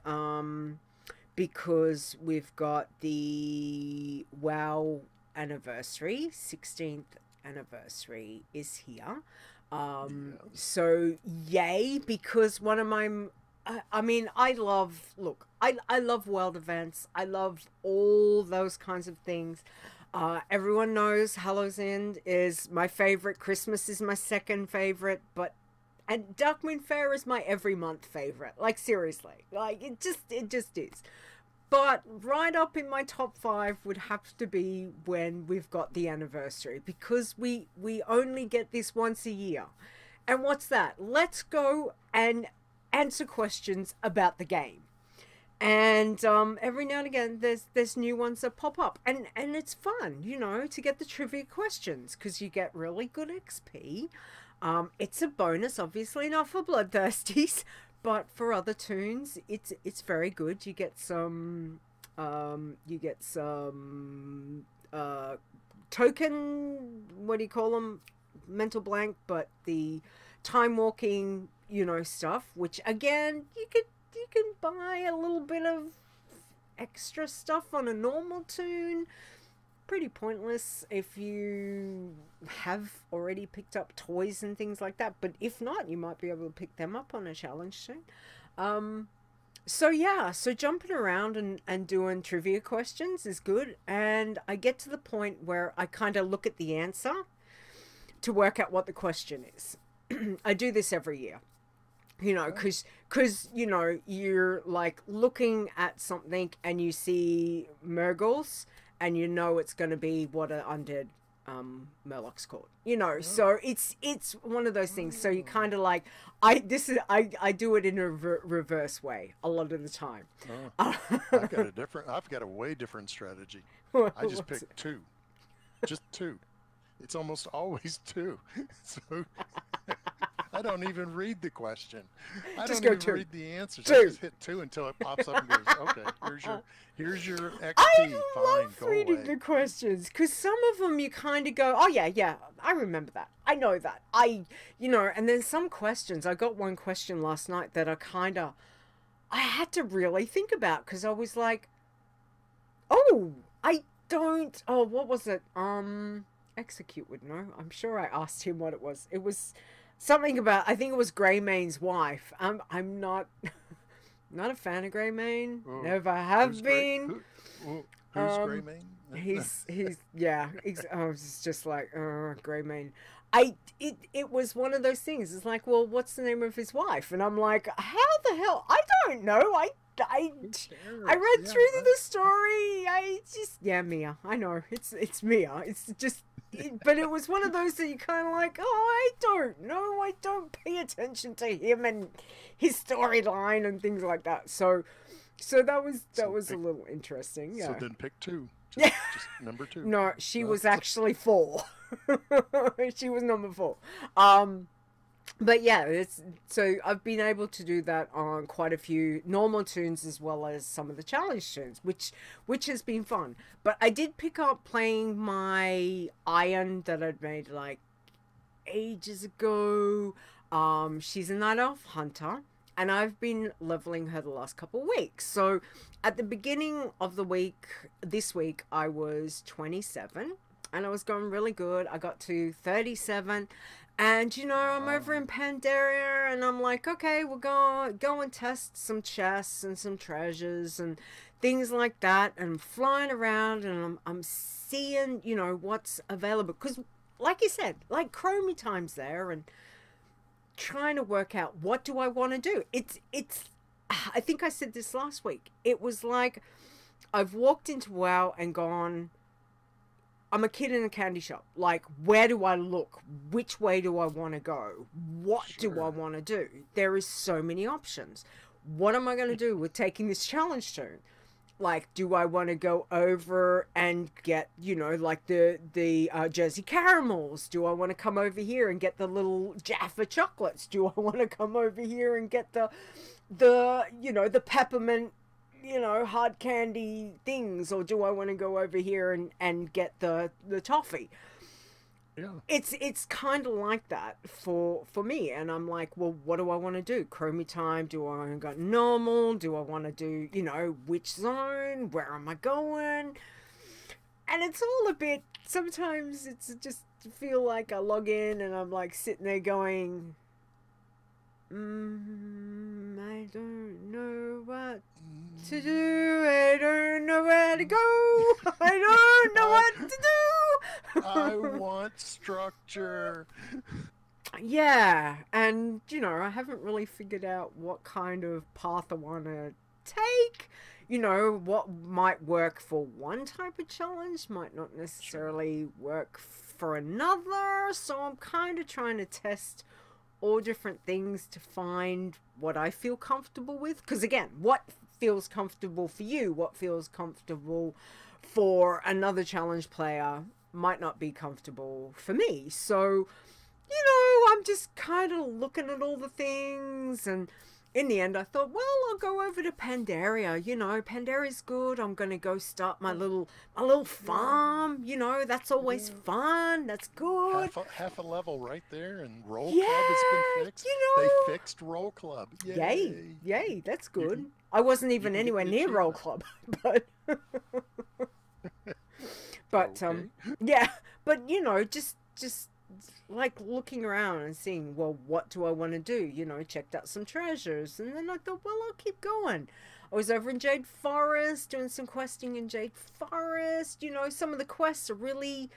A: because we've got the WoW anniversary, 16th anniversary is here. So yay, because one of my I love world events. I love all those kinds of things. Everyone knows Hallows End is my favorite. Christmas is my second favorite, and Darkmoon Fair is my every month favorite. Like, seriously, like it just is. But right up in my top 5 would have to be when we've got the anniversary, because we only get this once a year. And what's that? Let's go and answer questions about the game. And every now and again there's new ones that pop up, and it's fun, you know, to get the trivia questions, because you get really good XP. It's a bonus, obviously not for bloodthirsties, but for other toons it's very good. You get some token, what do you call them, mental blank, but the time walking, you know, stuff, which again, you can buy a little bit of extra stuff on a normal toon. Pretty pointless if you have already picked up toys and things like that, but if not, you might be able to pick them up on a challenge toon. So yeah, so jumping around and doing trivia questions is good, and I get to the point where I kind of look at the answer to work out what the question is. I do this every year, you know, because you know, you're like looking at something and you see Murgles and you know it's going to be what an undead Murloc's called, you know. So it's one of those things. So you kind of like, I do it in a reverse way a lot of the time.
B: I've got a way different strategy. I just pick two, just two. It's almost always two. So I don't even read the question. I don't even read the answers. I just hit two until it pops up and goes, okay, here's your XP.
A: I love reading the questions, because some of them you kind of go, oh yeah, I remember that. I know that. You know, and then some questions, I got one question last night that I had to really think about, because I was like, what was it? Execute would know. I'm sure I asked him what it was. It was something about, I think it was Greymane's wife. I'm not a fan of Greymane. Never have been.
B: Who's Greymane?
A: He's yeah. I was just like, Greymane. It was one of those things. It's like, well, what's the name of his wife? And I'm like, how the hell? I don't know. I read through the story. Mia. I know it's Mia. It's just, but it was one of those that you kind of like, I don't know. I don't pay attention to him and his storyline and things like that. So that was a little interesting. Yeah.
B: So then pick two. Just number two.
A: No, she was actually 4. She was number 4. But yeah, so I've been able to do that on quite a few normal toons as well as some of the challenge toons, which has been fun. But I did pick up playing my Iron that I'd made like ages ago. She's a Night Elf Hunter, and I've been leveling her the last couple of weeks. So at the beginning of the week, this week, I was 27, and I was going really good. I got to 37. And, you know, I'm over in Pandaria, and I'm like, okay, we'll go and test some chests and some treasures and things like that, and I'm flying around, and I'm seeing, you know, what's available. Because, like you said, like, Chromie time's there, and trying to work out, what do I want to do? It's, I think I said this last week. It was like, I've walked into WoW and gone, I'm a kid in a candy shop. Like, where do I look? Which way do I want to go? What do I want to do? There is so many options. What am I going to do with taking this challenge toon? Like, do I want to go over and get, you know, like the Jersey caramels? Do I want to come over here and get the little Jaffa chocolates? Do I want to come over here and get the you know, the peppermint, you know, hard candy things? Or do I want to go over here and get the toffee?
B: Yeah.
A: It's kind of like that for me, and I'm like, well, what do I want to do? Chromie time? Do I want to go normal? Do I want to do, you know, which zone? Where am I going? And it's all a bit, sometimes it's just feel like I log in and I'm like sitting there going, I don't know what to do. I don't know where to go. I don't know what to do.
B: I want structure.
A: Yeah, and you know, I haven't really figured out what kind of path I want to take. You know, what might work for one type of challenge might not necessarily work for another. So I'm kind of trying to test all different things to find what I feel comfortable with. Because again, what feels comfortable for you, what feels comfortable for another challenge player might not be comfortable for me. So, you know, I'm just kind of looking at all the things, and in the end, I thought, well, I'll go over to Pandaria. You know, Pandaria's good. I'm going to go start my little farm. You know, that's always fun. That's good.
B: Half a level right there, and Roll
A: Yeah,
B: Club has been fixed.
A: you know.
B: They fixed Roll Club.
A: Yay, that's good. I wasn't even
B: can get
A: anywhere
B: the
A: near Roll
B: achievement.
A: Club, but
B: Okay.
A: yeah, but you know, just like looking around and seeing, well, what do I want to do? You know, checked out some treasures, and then I thought, well, I'll keep going. I was over in Jade Forest doing some questing in Jade Forest. You know, some of the quests are really,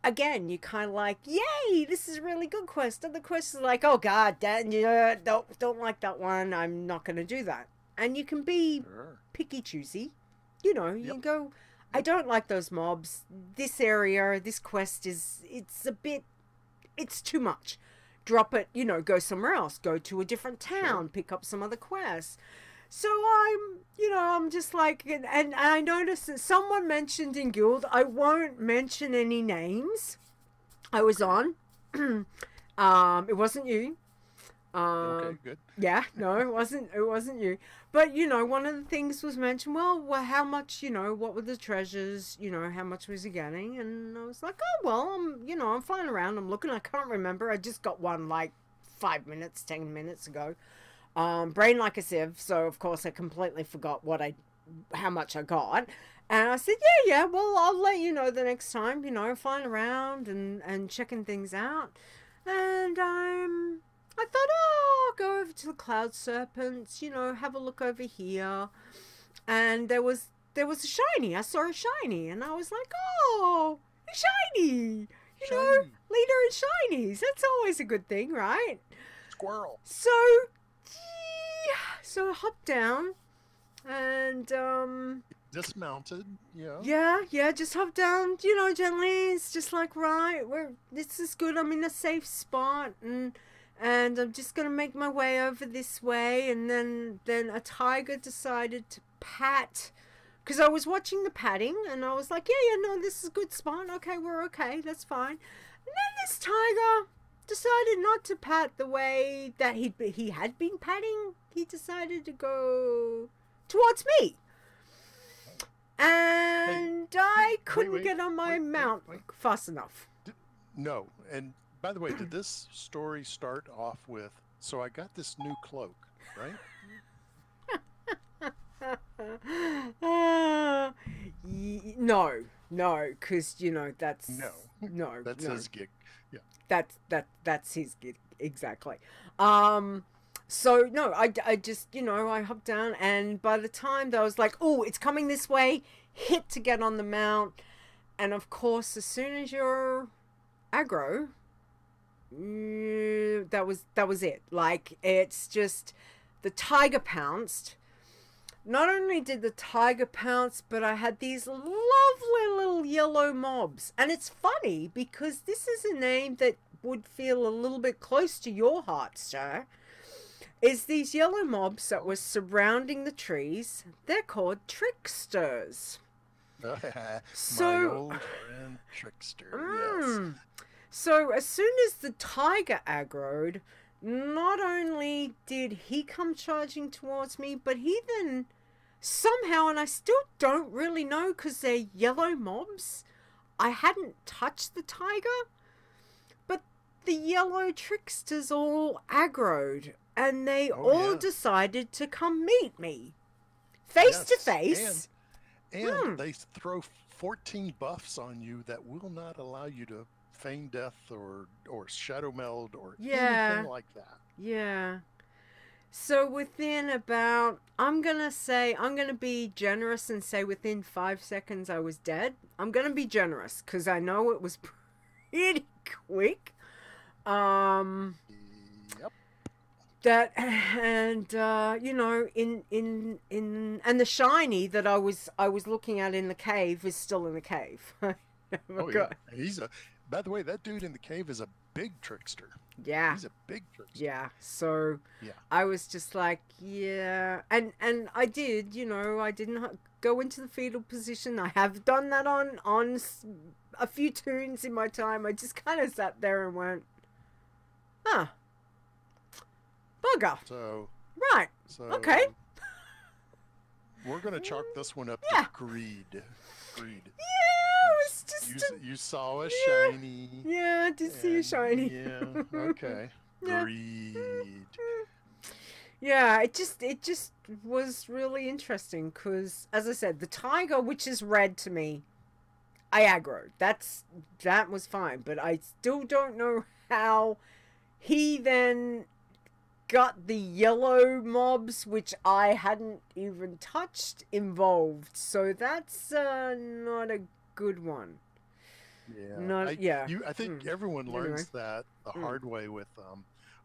A: again, you kind of like, yay, this is a really good quest. Other quests are like, oh god, yeah, don't like that one. I'm not going to do that. And you can be picky choosy. You know, you go, I don't like those mobs. This area, this quest it's too much. Drop it, you know, go somewhere else. Go to a different town, pick up some other quests. So I'm just like, and I noticed that someone mentioned in Guild, I won't mention any names I was on. It wasn't you.
B: Okay, good.
A: Yeah, no, it wasn't you. But, you know, one of the things was mentioned, well, how much, you know, what were the treasures, you know, how much was he getting? And I was like, oh, well, I'm flying around, I'm looking, I can't remember. I just got one like 10 minutes ago. Brain like a sieve, so of course I completely forgot how much I got. And I said, yeah, well, I'll let you know the next time, you know, flying around and checking things out. And I thought, oh, I'll go over to the Cloud Serpents, you know, have a look over here. And there was a shiny. I saw a shiny, and I was like, oh, a shiny. You know, Leeta and shinies. That's always a good thing, right?
B: Squirrel.
A: So I hopped down, and
B: Dismounted, yeah.
A: Yeah, just hop down, you know, gently. It's just like, right, this is good. I'm in a safe spot, and I'm just gonna make my way over this way. And then a tiger decided to pat, because I was watching the patting, and I was like, yeah, no, this is a good spot. Okay, we're okay, that's fine. And then this tiger decided not to pat the way that he had been patting. He decided to go towards me. And I couldn't get on my mount fast enough.
B: No, and by the way, did this story start off with, so I got this new cloak, right?
A: No, because, you know, that's... No.
B: That's his gig, yeah.
A: That's his gig, exactly. So, no, I just, you know, I hopped down, and by the time that I was like, oh, it's coming this way, hit to get on the mount, and of course, as soon as you're aggro, that was it. Like, it's just, the tiger pounced. Not only did the tiger pounce, but I had these lovely little yellow mobs. And it's funny, because this is a name that would feel a little bit close to your heart, Ster. Is these yellow mobs that were surrounding the trees. They're called tricksters.
B: My old friend Trickster, yes.
A: So as soon as the tiger aggroed, not only did he come charging towards me, but he then somehow, and I still don't really know because they're yellow mobs, I hadn't touched the tiger, but the yellow tricksters all aggroed. And they all decided to come meet me. Face to face.
B: And they throw 14 buffs on you that will not allow you to feign death or shadow meld or anything like that.
A: Yeah. So within about, I'm going to be generous and say within 5 seconds I was dead. I'm going to be generous because I know it was pretty quick.
B: Yep.
A: That, and you know, and the shiny that I was looking at in the cave is still in the cave.
B: Yeah. By the way, that dude in the cave is a big trickster.
A: Yeah,
B: he's a big trickster.
A: Yeah, so
B: yeah,
A: I was just like, yeah, and I did, you know, I didn't go into the fetal position. I have done that on a few tunes in my time. I just kind of sat there and went, bugger.
B: So
A: Right.
B: So
A: Okay.
B: we're gonna chalk this one up
A: Yeah.
B: to greed. Greed.
A: Yeah, it was just
B: You saw a
A: yeah.
B: shiny.
A: Yeah, I did see a shiny.
B: Yeah. Okay.
A: Yeah.
B: Greed.
A: Yeah, it just was really interesting because, as I said, the tiger, which is red to me, I aggroed. That was fine, but I still don't know how he then got the yellow mobs, which I hadn't even touched, involved. So that's not a good one.
B: Yeah. I think everyone learns
A: Anyway.
B: that the hard way with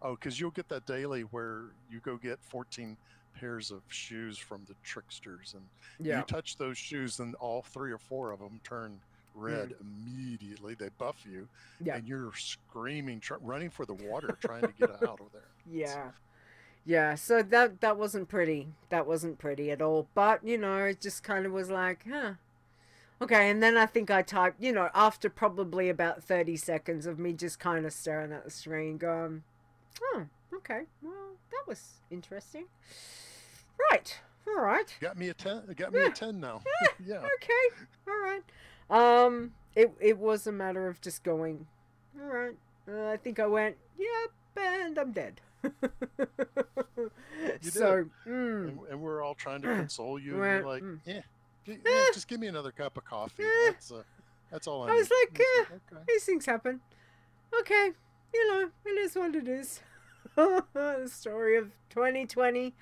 B: because you'll get that daily where you go get 14 pairs of shoes from the tricksters, and
A: Yeah.
B: you touch those shoes and all 3 or 4 of them turn red immediately. They buff you,
A: Yeah.
B: and you're screaming, running for the water, trying to get out of there.
A: Yeah. Yeah, so that wasn't pretty. That wasn't pretty at all. But, you know, it just kind of was like, huh. Okay, and then I think I typed, you know, after probably about 30 seconds of me just kind of staring at the screen going, oh, okay, well, that was interesting. Right, all right.
B: Got me a 10. Got me a 10 now. Yeah.
A: Okay, all right. It was a matter of just going, all right. I think I went, yep, and I'm dead.
B: You
A: so,
B: did. And we're all trying to console you.
A: Well,
B: And you're like, just give me another cup of coffee. That's all I
A: I was
B: need.
A: like,
B: Okay.
A: these things happen. Okay, you know, it is what it is. The story of 2020.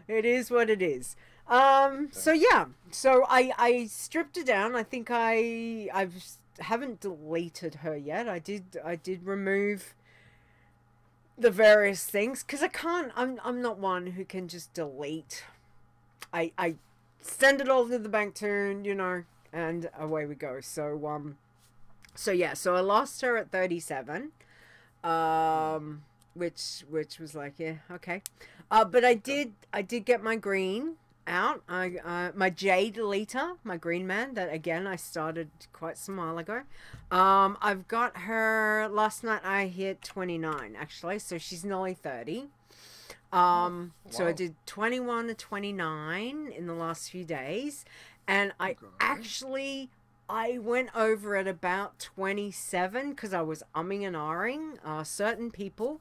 A: It is what it is. So yeah, so I stripped her down. I think I haven't deleted her yet. I did remove the various things because I can't. I'm not one who can just delete. I send it all to the bank tune, you know, and away we go. So yeah, so I lost her at 37. Which was like, yeah, okay. But I did get my green out. My Jade Leeta, my green man, that again I started quite some while ago. I've got her. Last night I hit 29 actually, so she's nearly 30. So I did 21 to 29 in the last few days, and I went over at about 27 because I was umming and ahhing. Certain people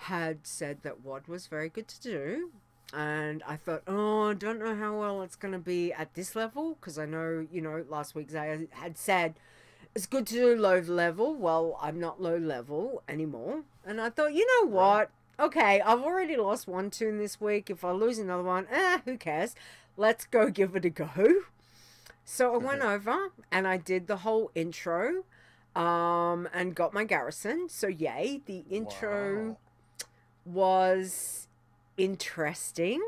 A: had said that WOD was very good to do, and I thought, oh, I don't know how well it's going to be at this level because I know, you know, last week I had said it's good to do low level. Well, I'm not low level anymore, and I thought, you know what? Okay, I've already lost one tune this week. If I lose another one, who cares? Let's go give it a go. So I went over and I did the whole intro, and got my garrison. So yay, the intro was interesting.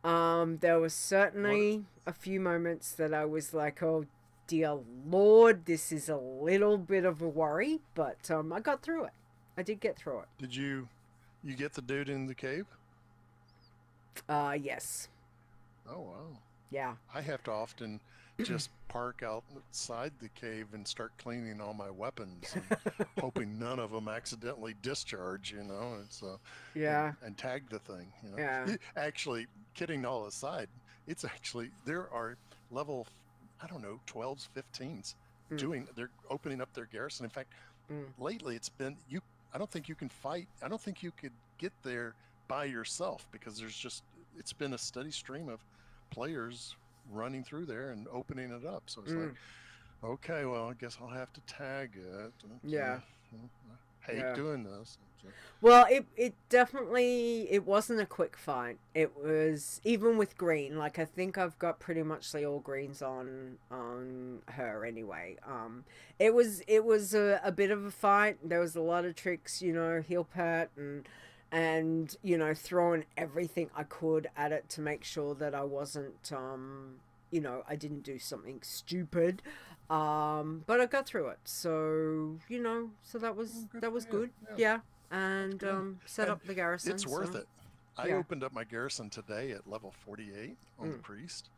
A: There was certainly a few moments that I was like, oh dear Lord, this is a little bit of a worry, but I got through it. I did get through it.
B: Did you get the dude in the cave?
A: Yes.
B: Oh wow.
A: Yeah.
B: I have to often just park outside the cave and start cleaning all my weapons, and hoping none of them accidentally discharge. You know, it's
A: Yeah.
B: and tag the thing. You know,
A: Yeah.
B: Actually, kidding all aside, it's actually there are level, I don't know, 12s, 15s they're opening up their garrison. In fact, lately it's been I don't think you can fight. I don't think you could get there by yourself because it's been a steady stream of players running through there and opening it up. So it's like, okay, well, I guess I'll have to tag it.
A: Yeah.
B: I hate doing this.
A: Well, it definitely, it wasn't a quick fight. It was, even with green, like I think I've got pretty much all greens on her anyway. It was a bit of a fight. There was a lot of tricks, you know, heel pat and you know, throwing everything I could at it to make sure that I wasn't, you know, I didn't do something stupid. But I got through it. So, you know, so that was good. Yeah. And set up the garrison.
B: It's worth it. I opened up my garrison today at level 48 on the priest.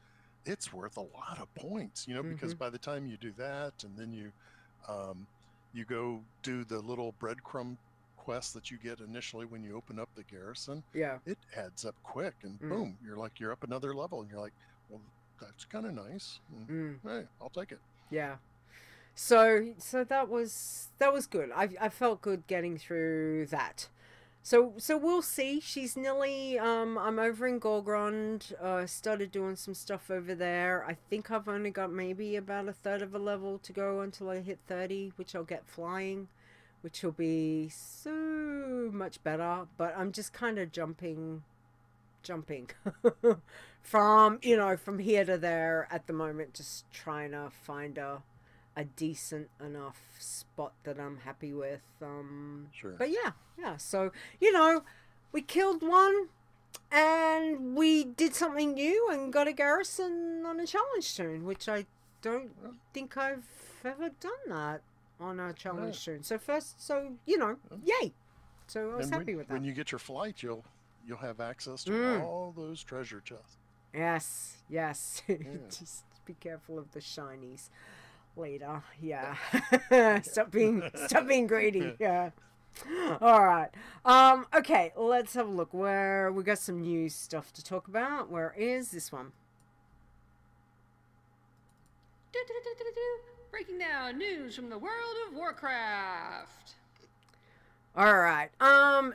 B: It's worth a lot of points, you know, because by the time you do that and then you go do the little breadcrumb quests that you get initially when you open up the garrison,
A: Yeah.
B: it adds up quick, and boom, you're up another level, and you're like, well, that's kind of nice. Hey, I'll take it.
A: Yeah. So that was good. I felt good getting through that. So we'll see. She's nearly I'm over in Gorgrond. Started doing some stuff over there. I think I've only got maybe about a third of a level to go until I hit 30, which I'll get flying, which will be so much better. But I'm just kind of jumping from from here to there at the moment, just trying to find a decent enough spot that I'm happy with.
B: Sure.
A: But yeah. So, we killed one and we did something new and got a garrison on a challenge toon, which I don't think I've ever done that on a challenge toon. So yay. So I was happy with that.
B: When you get your flight, you'll have access to all those treasure chests.
A: Yes. Just be careful of the shinies later. Yeah. Stop being greedy. Yeah. All right. Okay, let's have a look. Where we got some news stuff to talk about. Where is this one?
E: Breaking down news from the world of Warcraft.
A: All right.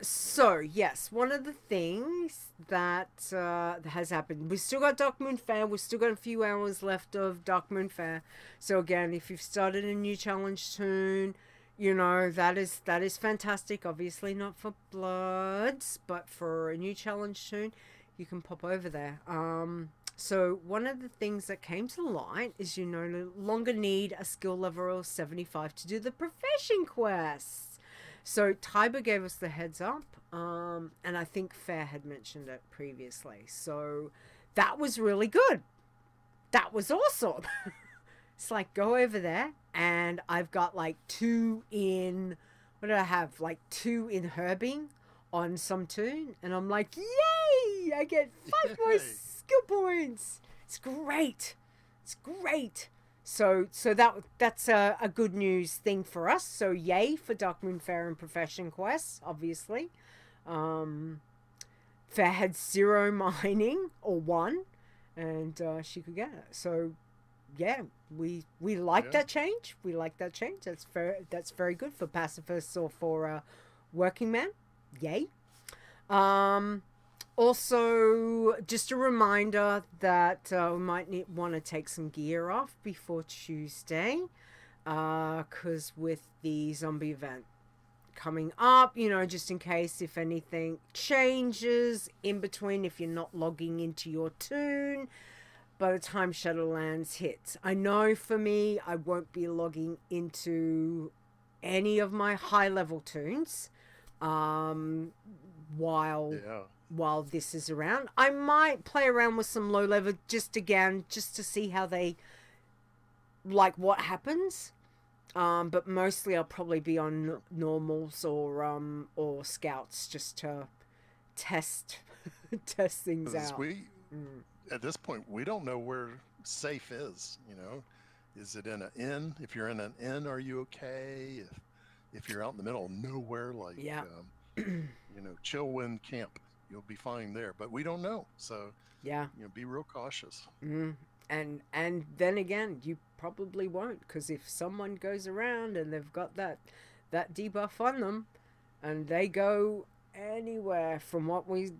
A: So yes, one of the things that has happened, we still got Dark Moon Fair. We've still got a few hours left of Dark Moon Fair. So again, if you've started a new challenge toon, that is fantastic. Obviously not for Bloods, but for a new challenge toon, you can pop over there. So one of the things that came to light is you no longer need a skill level of 75 to do the profession quests. So Tiber gave us the heads up, and I think Fair had mentioned it previously. So that was really good. That was awesome. It's like, go over there, and I've got like 2 in, what do I have? Like 2 in herbing on some toon, and I'm like, yay! I get 5 more skill points. It's great. It's great. So that's a good news thing for us. So yay for Dark Moon Fair and Profession quests, obviously. Fair had 0 mining, or 1, and she could get it. So yeah, we like that change. We like that change. That's very good for pacifists or for working men. Yay. Also, just a reminder that we might want to take some gear off before Tuesday, because with the zombie event coming up, just in case if anything changes in between, if you're not logging into your toon by the time Shadowlands hits. I know for me, I won't be logging into any of my high-level toons while this is around. I might play around with some low-level just to see how they, like, what happens. But mostly I'll probably be on normals or scouts just to test things out.
B: At this point, we don't know where safe is. Is it in an inn? If you're in an inn, are you okay? If you're out in the middle of nowhere, like Chillwind Camp, you'll be fine there. But we don't know, so be real cautious.
A: And then again, you probably won't, because if someone goes around and they've got that debuff on them, and they go anywhere from what we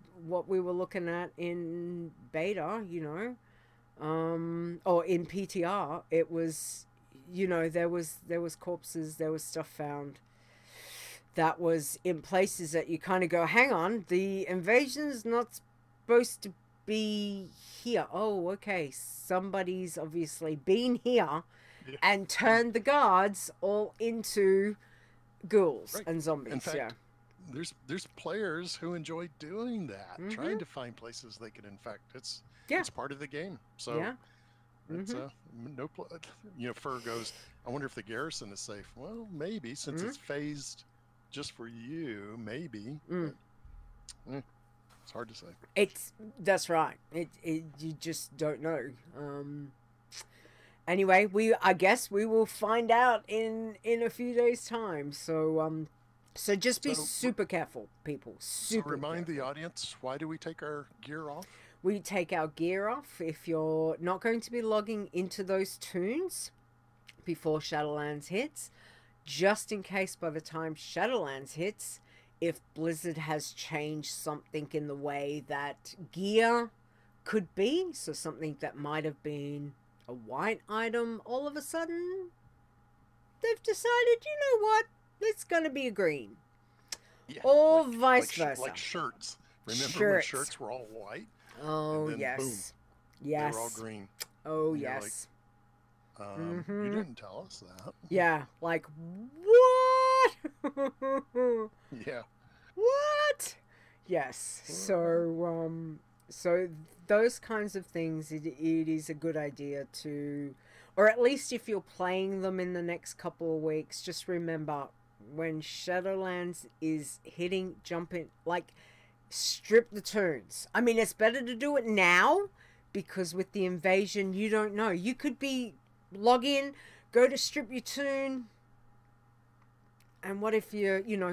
A: were looking at in beta, or in PTR, it was, there was corpses, there was stuff found that was in places that you kind of go, hang on, the invasion's not supposed to be here. Oh, okay, somebody's obviously been here and turned the guards all into ghouls and zombies.
B: In fact, there's players who enjoy doing that, trying to find places they can infect. It's part of the game. So it's Fur goes, I wonder if the garrison is safe. Well, maybe, since it's phased just for you, maybe. But, it's hard to say.
A: That's right. You just don't know. Anyway, I guess we will find out in a few days' time. So So just be
B: So-
A: super careful, people.
B: So
A: Super
B: remind
A: careful.
B: the audience, why do we take our gear off?
A: We take our gear off if you're not going to be logging into those toons before Shadowlands hits, just in case by the time Shadowlands hits, if Blizzard has changed something in the way that gear could be, so something that might have been a white item, all of a sudden they've decided, you know what, it's going to be a green.
B: Yeah,
A: Or vice versa.
B: Like shirts. Remember when
A: Shirts.
B: shirts were all white?
A: Oh,
B: And then,
A: yes.
B: boom,
A: Yes.
B: they were all green.
A: Oh,
B: And you're
A: yes.
B: You didn't tell us that.
A: Yeah, like, what?
B: Yeah.
A: What? Yes. So those kinds of things, it is a good idea to, or at least if you're playing them in the next couple of weeks, just remember when Shadowlands is hitting, jump in, like, strip the toons. I mean, it's better to do it now because with the invasion, you don't know. You could be log in, go to strip your toon, and what if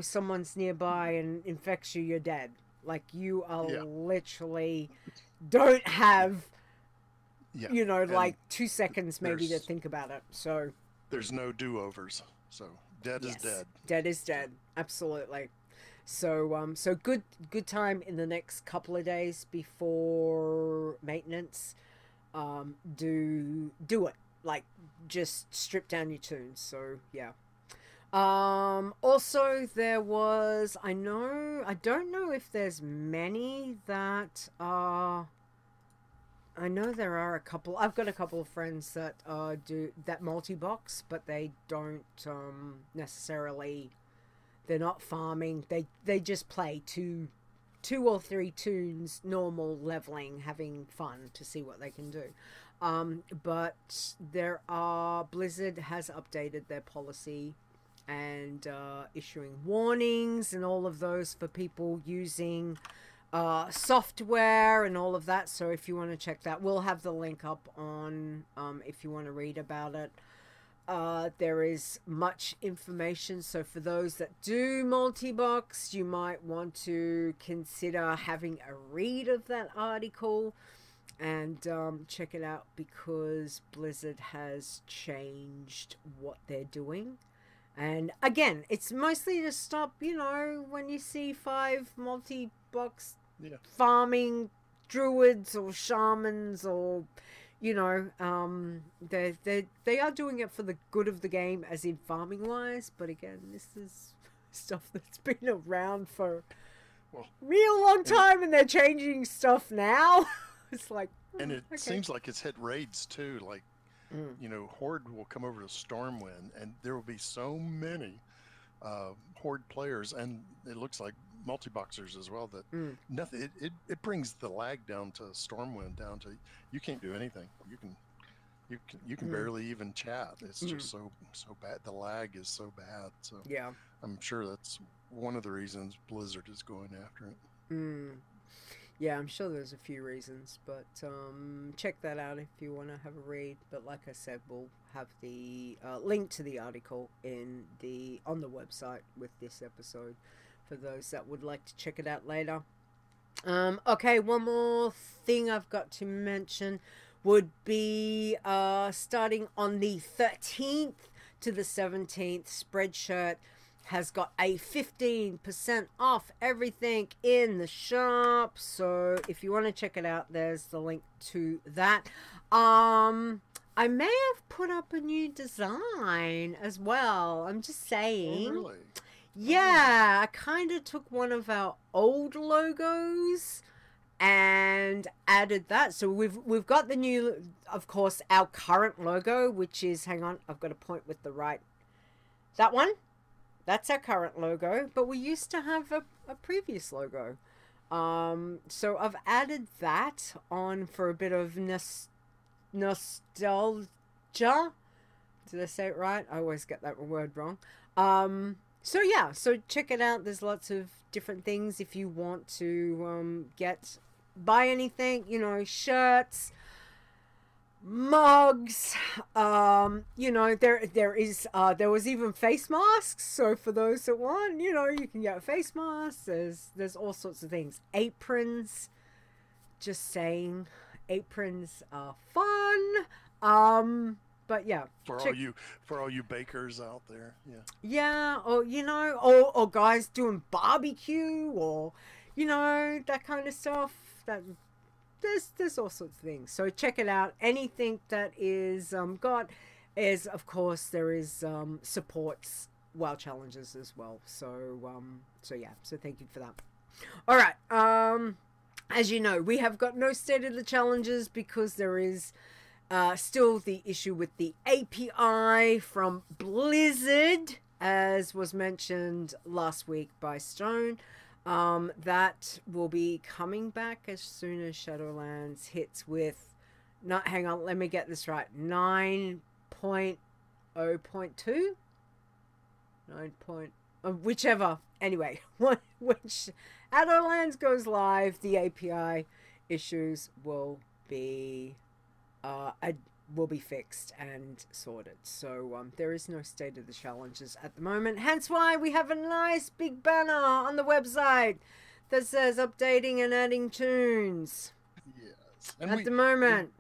A: someone's nearby and infects you, you're dead. Like, you are literally don't have, like 2 seconds maybe to think about it. So
B: there's no do-overs. So dead is dead.
A: Dead is dead. Absolutely. So so good time in the next couple of days before maintenance. Do it. Like, just strip down your toons. So yeah. Also there was, I don't know if there's many that are, I know there are a couple. I've got a couple of friends that do that multi-box, but they don't necessarily, they're not farming. They just play two or three toons, normal leveling, having fun to see what they can do. But Blizzard has updated their policy and issuing warnings and all of those for people using software and all of that. So if you want to check that, we'll have the link up on if you want to read about it. There is much information, so for those that do multi-box, you might want to consider having a read of that article and check it out, because Blizzard has changed what they're doing. And again, it's mostly to stop, when you see 5 multi-box farming druids or shamans, or they are doing it for the good of the game, as in farming wise. But again, this is stuff that's been around for a real long time, and they're changing stuff now. It's like,
B: and it seems like it's hit raids too. Like, Horde will come over to Stormwind, and there will be so many Horde players, and it looks like multi-boxers as well, that nothing. It brings the lag down to Stormwind, down to you can't do anything. You can barely even chat. It's just so bad. The lag is so bad. So
A: yeah,
B: I'm sure that's one of the reasons Blizzard is going after it.
A: Yeah, I'm sure there's a few reasons, but check that out if you want to have a read. But like I said, we'll have the link to the article on the website with this episode for those that would like to check it out later. Okay, one more thing I've got to mention would be starting on the 13th to the 17th, Spreadshirt has got a 15% off everything in the shop. So if you want to check it out, there's the link to that. I may have put up a new design as well. I'm just saying.
B: Oh, really?
A: Yeah, I kind of took one of our old logos and added that. So we've got the new, of course, our current logo, which is, hang on, I've got to point with the right, that one. That's our current logo, but we used to have a previous logo. So I've added that on for a bit of nostalgia. Did I say it right? I always get that word wrong. So yeah, so check it out. There's lots of different things if you want to buy anything, shirts, mugs. You know, there was even face masks. So for those that want, you know, you can get a face mask. There's all sorts of things. Aprons. Just saying, aprons are fun. But yeah,
B: for all you bakers out there, yeah.
A: Yeah, or you know, or guys doing barbecue, or you know, that kind of stuff. That there's all sorts of things. So check it out. Anything that is got is, of course, there is supports WoW challenges as well. So so yeah. So thank you for that. All right. As you know, we have got no state of the challenges because there is still the issue with the API from Blizzard, as was mentioned last week by Stone. That will be coming back as soon as Shadowlands hits with, hang on, let me get this right, 9.0.2? 9. Whichever. Anyway, when Shadowlands goes live, the API issues will be fixed and sorted. So there is no state of the challenges at the moment. Hence why we have a nice big banner on the website that says updating and adding tunes.
B: Yes. And
A: at the moment.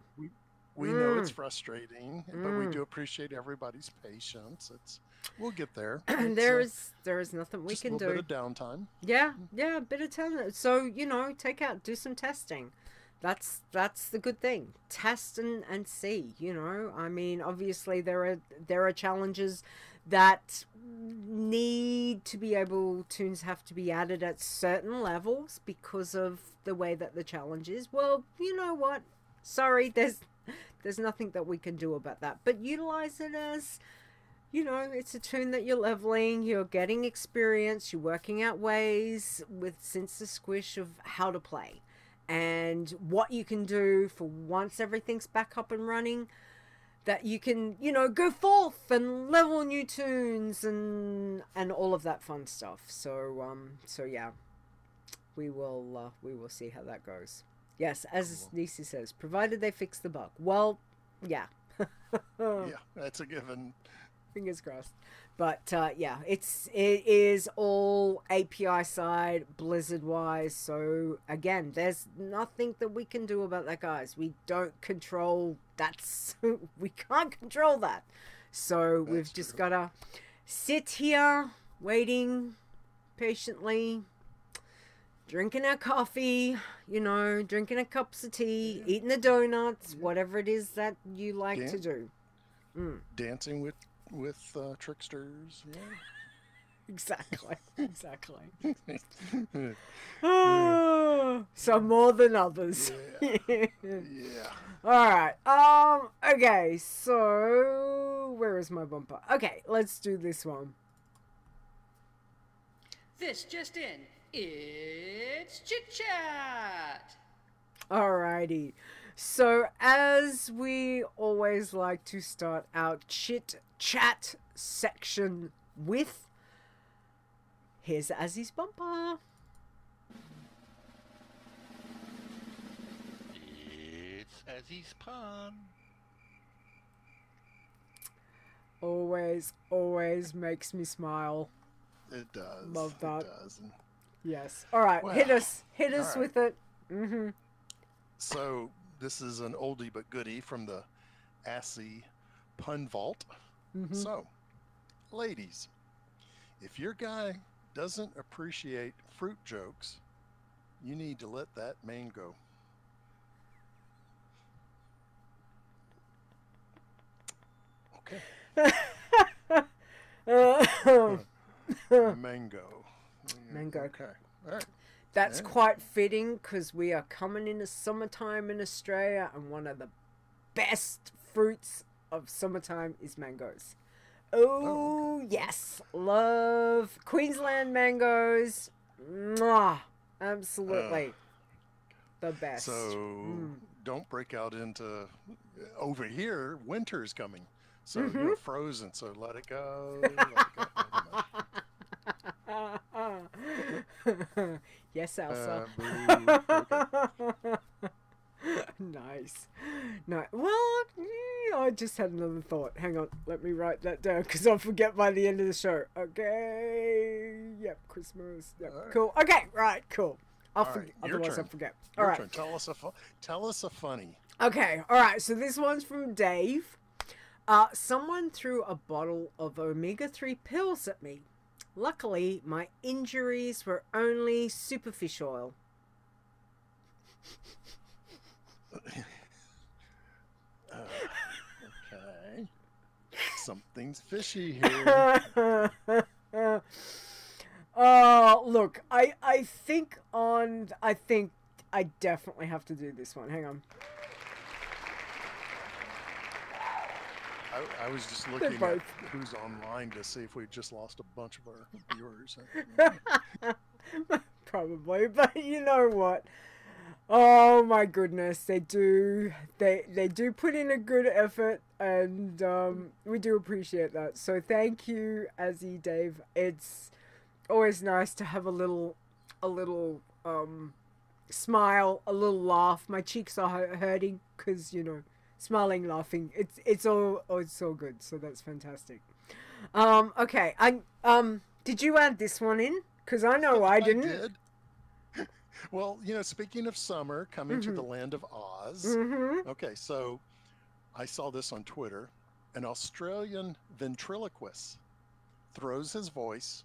B: We know it's frustrating, but we do appreciate everybody's patience. We'll get there.
A: There is nothing we can do.
B: Just a little bit of downtime.
A: Yeah, a bit of time. So, you know, do some testing. That's the good thing. Test and see, you know. I mean, obviously there are challenges that need to be able, tunes have to be added at certain levels because of the way that the challenge is. Well, you know what? Sorry, there's nothing that we can do about that. But utilize it as, you know, it's a tune that you're leveling, you're getting experience, you're working out ways since the squish of how to play. And what you can do for once everything's back up and running, that you can, you know, go forth and level new tunes and all of that fun stuff. So yeah, we will see how that goes. Yes, as Nisi says, provided they fix the bug. Well, yeah.
B: Yeah, that's a given.
A: Fingers crossed. But yeah, it is all API side, Blizzard wise. So again, there's nothing that we can do about that, guys. We don't control we can't control that. So we've just gotta sit here waiting patiently, drinking our coffee, you know, drinking our cups of tea, eating the donuts, whatever it is that you like to do.
B: Dancing with tricksters. Yeah.
A: Exactly. Some more than others.
B: Yeah.
A: All right. Okay. So where is my bumper? Okay, let's do this one.
E: This just in. It's Chit Chat.
A: Alrighty. So as we always like to start our Chit Chat section with, here's Azzy's bumper.
G: It's Azzy's pun.
A: Always makes me smile.
B: It does.
A: Love that.
B: It does.
A: Yes. All right.
B: Well,
A: hit us
B: right.
A: with it. Mm-hmm.
B: So this is an oldie but goodie from the Assy Pun Vault.
A: Mm-hmm.
B: So, ladies, if your guy doesn't appreciate fruit jokes, you need to let that man go. Okay. Mango. Okay. All right.
A: That's quite fitting because we are coming into summertime in Australia, and one of the best fruits of summertime is mangoes. Oh, yes. Love Queensland mangoes. Mwah. Absolutely. The best.
B: So don't break out into, over here, winter is coming. So you're frozen, so let it go.
A: Yes, Elsa.
B: Okay.
A: Nice. No, well, I just had another thought. Hang on, let me write that down because I'll forget by the end of the show. Okay. Yep, Christmas. Yep.
B: All right.
A: Cool. Okay, right, cool.
B: All right, your
A: Otherwise,
B: turn.
A: I'll forget.
B: Your
A: All right.
B: turn. Tell us a funny.
A: Okay, all right. So this one's from Dave. Someone threw a bottle of omega-3 pills at me. Luckily, my injuries were only superficial.
B: Okay. Something's fishy here.
A: Look, I think I definitely have to do this one. Hang on.
B: I was just looking at who's online to see if we just lost a bunch of our viewers.
A: Probably, but you know what? Oh my goodness, they do put in a good effort, and we do appreciate that. So thank you, Azzy, Dave. It's always nice to have a little smile, a little laugh. My cheeks are hurting because, you know, smiling, laughing. It's all good. So that's fantastic. Okay, did you add this one in? Because I know I didn't.
B: Did. Well, you know, speaking of summer, coming to the land of Oz. Okay, so I saw this on Twitter. An Australian ventriloquist throws his voice,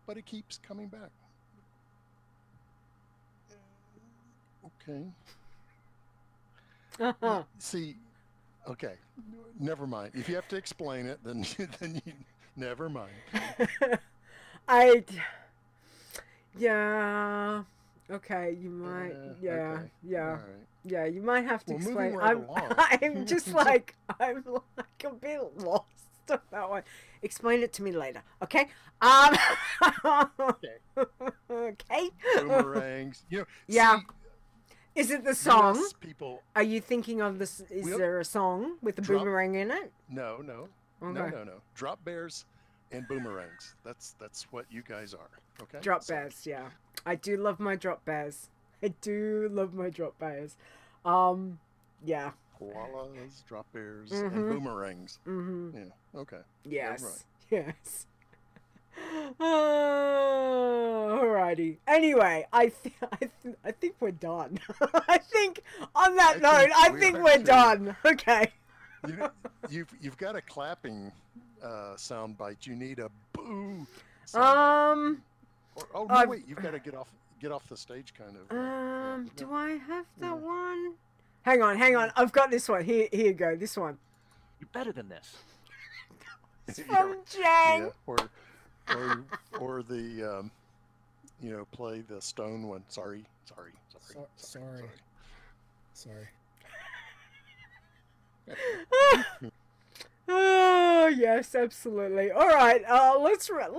B: but it keeps coming back. Okay. See, okay, never mind. If you have to explain it, then you never mind.
A: Yeah. Okay, you might. Yeah.
B: Okay.
A: Yeah.
B: All right.
A: Yeah, you might have to
B: Well,
A: explain.
B: moving right along.
A: I'm just like I'm like a bit lost on that one. Explain it to me later, okay?
B: Okay.
A: Okay.
B: Boomerangs. You know.
A: Yeah.
B: See,
A: Is it the song?
B: US people.
A: Are you thinking of this? Is there a song with a boomerang in it?
B: No.
A: Okay.
B: No. Drop bears and boomerangs. That's what you guys are. Okay.
A: Drop bears, yeah. I do love my drop bears. Yeah.
B: Koalas, drop bears, and boomerangs. Yeah. Okay.
A: Yes.
B: Right.
A: Yes. Alrighty. Anyway, I think we're done. I think on that note, I think we're done. Okay.
B: You've got a clapping sound bite. You need a boo. Wait, you've got to get off the stage, kind of.
A: Do I have that one? Hang on. I've got this one. Here you go. This one.
H: You're better than this.
A: It's from Jang.
B: Yeah, or the play the stone one. Sorry.
A: Oh yes, absolutely. All right, let's wrap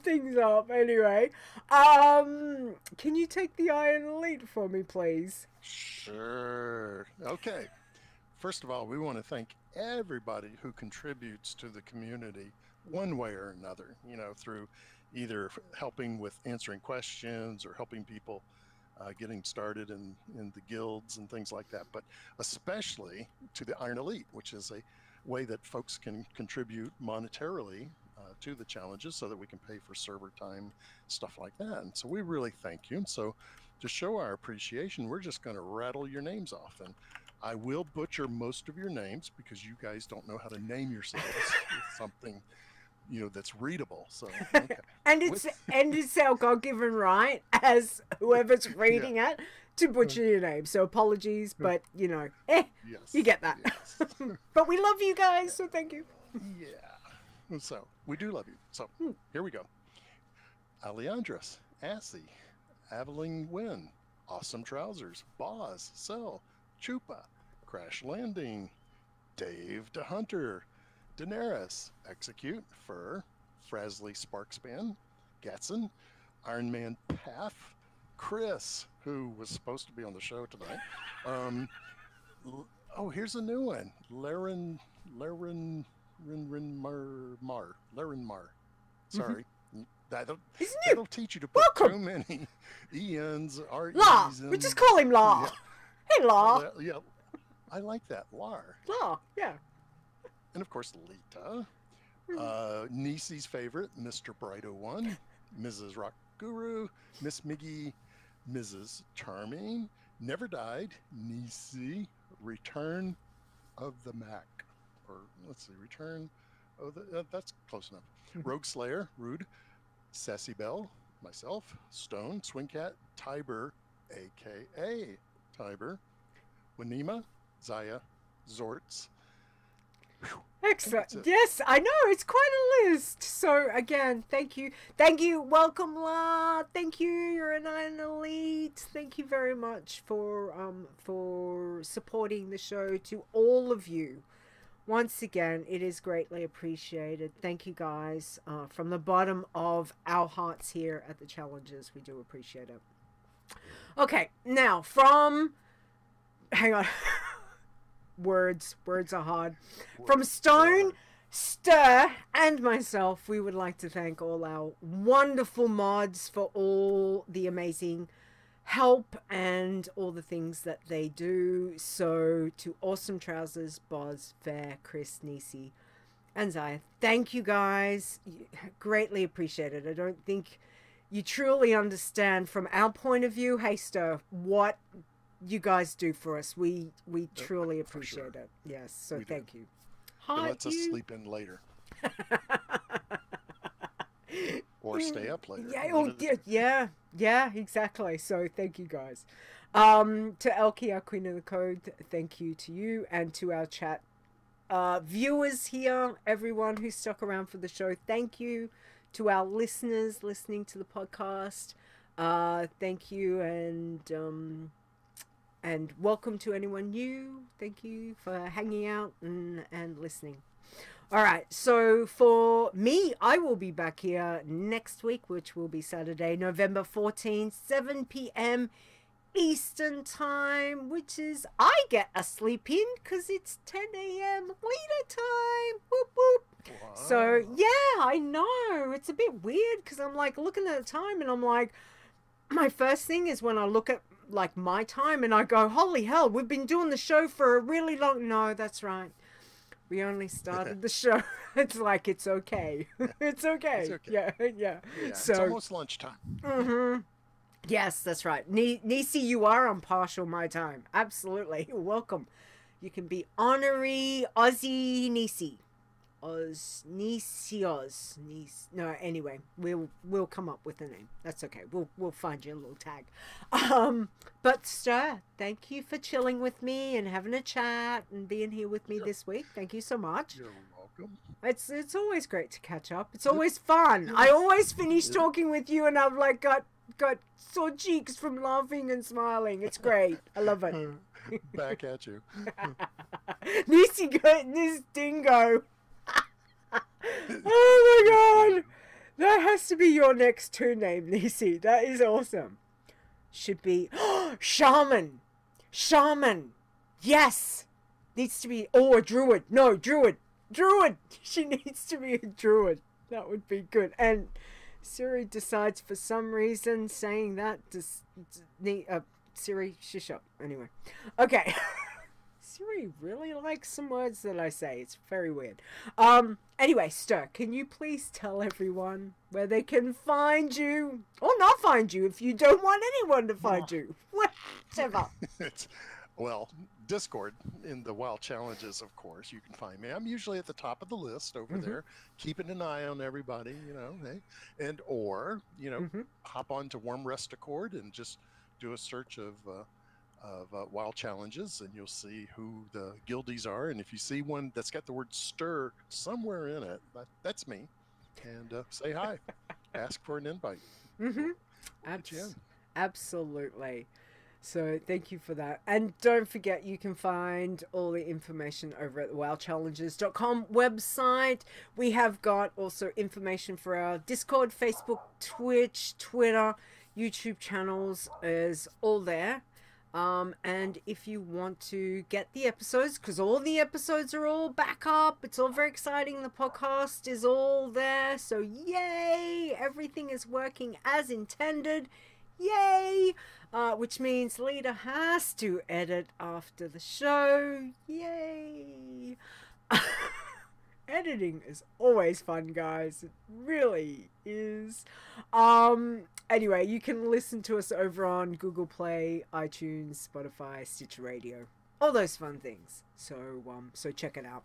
A: things up. Anyway, can you take the Iron Lead for me, please?
B: Sure. Okay. First of all, we want to thank everybody who contributes to the community one way or another. You know, through either helping with answering questions or helping people getting started in the guilds and things like that. But especially to the Iron Elite, which is a way that folks can contribute monetarily to the challenges so that we can pay for server time, stuff like that. And so we really thank you. And so to show our appreciation, we're just going to rattle your names off. And I will butcher most of your names because you guys don't know how to name yourselves with something, that's readable. So okay.
A: and it's our God-given right as whoever's reading it to butcher your name. So apologies, but yes, you get that. Yes. But we love you guys, so thank you.
B: Yeah. So we do love you. So here we go. Alejandras, Assy, Aveling Win, Awesome Trousers, Boz, Cell, Chupa, Crash Landing, Dave the Hunter, Daenerys, Execute, Fur, Frasley Sparkspan, Gatson, Iron Man Path, Chris, who was supposed to be on the show tonight. Here's a new one. Laren Mar. Sorry. That'll teach you to put too many ENs, REs.
A: La. We just call him La.
B: Yeah.
A: Hey, La.
B: Yeah. I like that. Lar.
A: La. Yeah.
B: and of course, Leeta. Nisi's favorite, Mr. Bright01, Mrs. Rock Guru, Miss Miggy, Mrs. Charming, Never Died, Nisi, Return of the Mac, or let's see, Return of the, that's close enough. Rogue Slayer, Rude, Sassy Bell, myself, Stone, Swingcat, Tiber, aka Tiber, Wanima, Zaya, Zorts. Whew.
A: Excellent. Yes, I know, it's quite a list. So again, thank you. Thank you. Welcome, La. Thank you. You're an elite. Thank you very much for supporting the show. To all of you, once again, it is greatly appreciated. Thank you guys from the bottom of our hearts here at the Challenges. We do appreciate it. Okay, now hang on. Words are hard. From Stone, Ster, and myself, we would like to thank all our wonderful mods for all the amazing help and all the things that they do. So to Awesome Trousers, Boz, Fair, Chris, Nisi, and Zaya, thank you guys. Greatly appreciated. I don't think you truly understand from our point of view, hey Ster, what you guys do for us. We truly appreciate it. Yes, so thank you.
B: It lets us sleep in later. Or stay up later.
A: Yeah, exactly. So thank you guys. To Elkie, our Queen of the Code, thank you to you, and to our chat viewers here, everyone who stuck around for the show, thank you. To our listeners listening to the podcast, thank you, and welcome to anyone new. Thank you for hanging out and listening. All right, so for me, I will be back here next week, which will be Saturday, November 14th, 7 p.m. Eastern Time, which is, I get a sleep in because it's 10 a.m. Leeta time. Whoop, whoop. Wow. So, yeah, I know. It's a bit weird because I'm like looking at the time and I'm like, my first thing is when I look at like my time and I go, holy hell, we've been doing the show for a really long. No, that's right. We only started the show. It's like, it's okay. It's okay. It's okay. Yeah. So,
B: it's almost lunchtime.
A: Mm-hmm. Yes, that's right. Nisi, you are on partial my time. Absolutely. You're welcome. You can be honorary Aussie Nisi. No, anyway, we'll come up with a name. That's okay. We'll find you a little tag. But Ster, thank you for chilling with me and having a chat and being here with me this week. Thank you so much.
B: You're welcome.
A: It's always great to catch up. It's always fun. I always finish talking with you and I've like got sore cheeks from laughing and smiling. It's great. I love it.
B: Back at you.
A: Nisi got this dingo. Oh my god, that has to be your next two name, Nisi. That is awesome. Should be shaman. Yes, needs to be, or a druid. No, druid. She needs to be a druid. That would be good. And Siri decides for some reason saying that Siri, shush up. Anyway, okay. Siri really likes some words that I say. It's very weird. Anyway, Ster, can you please tell everyone where they can find you? Or not find you if you don't want anyone to find you. Whatever.
B: Well, Discord in the WoW Challenges, of course, you can find me. I'm usually at the top of the list over there, keeping an eye on everybody, hey. And or, hop on to Warm Rest Accord and just do a search of WoW Challenges, and you'll see who the guildies are. And if you see one that's got the word Ster somewhere in it, that's me. And say hi. Ask for an invite.
A: Absolutely. So thank you for that. And don't forget, you can find all the information over at the wowchallenges.com website. We have got also information for our Discord, Facebook, Twitch, Twitter, YouTube channels is all there. And if you want to get the episodes, because all the episodes are all back up, it's all very exciting. The podcast is all there. So yay! Everything is working as intended. Yay! Which means Leeta has to edit after the show. Yay! Editing is always fun, guys. It really is. Anyway, you can listen to us over on Google Play, iTunes, Spotify, Stitcher Radio, all those fun things. So check it out.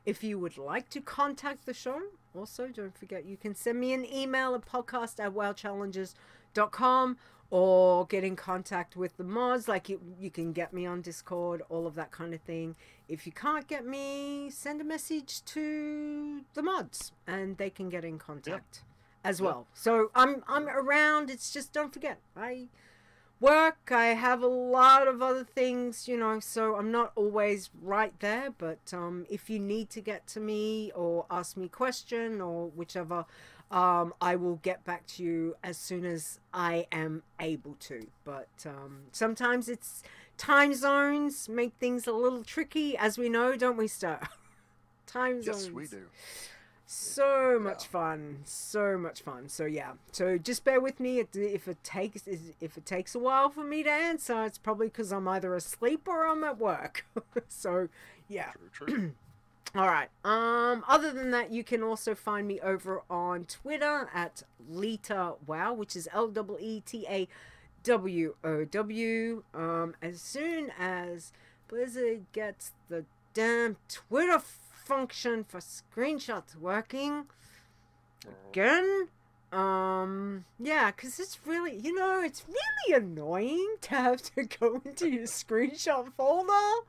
A: If you would like to contact the show, also don't forget you can send me an email at podcast@wowchallenges.com, or get in contact with the mods, like you can get me on Discord, all of that kind of thing. If you can't get me, send a message to the mods and they can get in contact as well. So I'm around. It's just, don't forget, I work, I have a lot of other things, you know, so I'm not always right there, but if you need to get to me or ask me a question or whichever, I will get back to you as soon as I am able to. But sometimes it's time zones make things a little tricky, as we know, don't we, Ster? Time zones.
B: Yes, we do.
A: So much fun, so much fun. So yeah, so just bear with me. If it takes a while for me to answer, it's probably because I'm either asleep or I'm at work. So yeah.
B: True.
A: All right. Other than that, you can also find me over on Twitter at Leeta Wow, which is LEETAWOW. As soon as Blizzard gets the damn Twitter function for screenshots working again, yeah, because it's really, you know, it's really annoying to have to go into your screenshot folder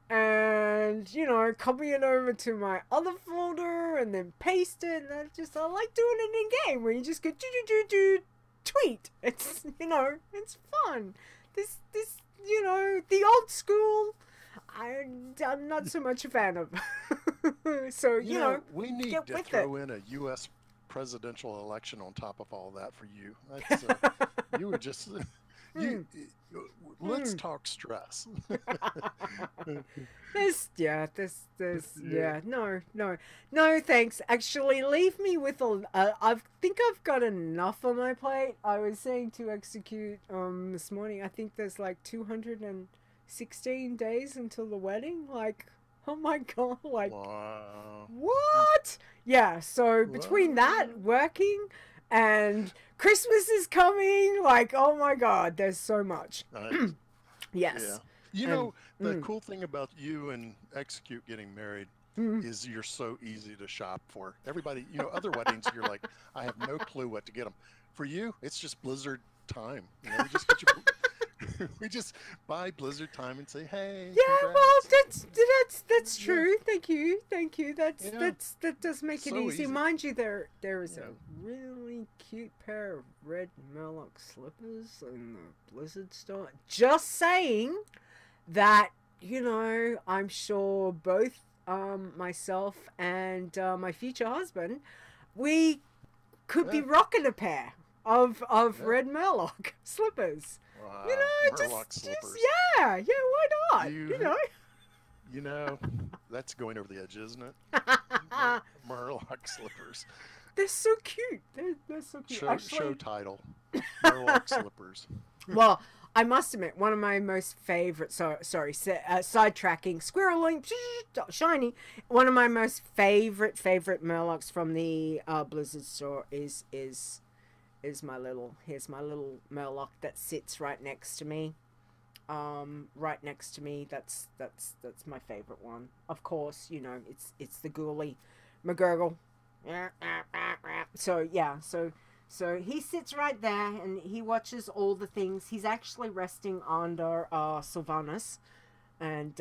A: and, you know, copy it over to my other folder and then paste it. And I like doing it in game where you just go do tweet. It's, you know, it's fun. This you know, the old school, I'm not so much a fan of. So you know,
B: we need to throw in a U.S. presidential election on top of all that for you. That's, you were just let's talk stress. No, thanks. Actually, leave me with I think I've got enough on my plate. I was saying to execute this morning. I think there's like 216 days until the wedding. Like, oh my god, like, wow.
A: What? Yeah, so between that, working, and Christmas is coming, like, oh my god, there's so much. Yes.
B: Yeah. You know, the cool thing about you and Execute getting married is you're so easy to shop for. Everybody, you know, other weddings, you're like, I have no clue what to get them. For you, it's just Blizzard time. You know, we just get you... we just buy Blizzard time and say, "Hey."
A: Yeah,
B: congrats.
A: well, that's true. Thank you. That does make it
B: So
A: easy.
B: easy.
A: Mind you, there is a really cute pair of red Murloc slippers in the Blizzard store. Just saying that, you know, I'm sure both myself and my future husband, we could be rocking a pair of red Murloc slippers.
B: Wow.
A: You know,
B: Murloc
A: just
B: slippers.
A: yeah, why not?
B: You know, that's going over the edge, isn't it? Murloc slippers.
A: They're so cute. They're so cute.
B: Show title: Murloc slippers.
A: Well, I must admit, one of my most favorite. Sidetracking. Squirreling. Shiny. One of my most favorite Murlocs from the Blizzard store is my little. Here's my little Murloc that sits right next to me. Right next to me. That's my favorite one. Of course, you know, it's the Ghoulie McGurgle. So yeah, so he sits right there and he watches all the things. He's actually resting under Sylvanas, and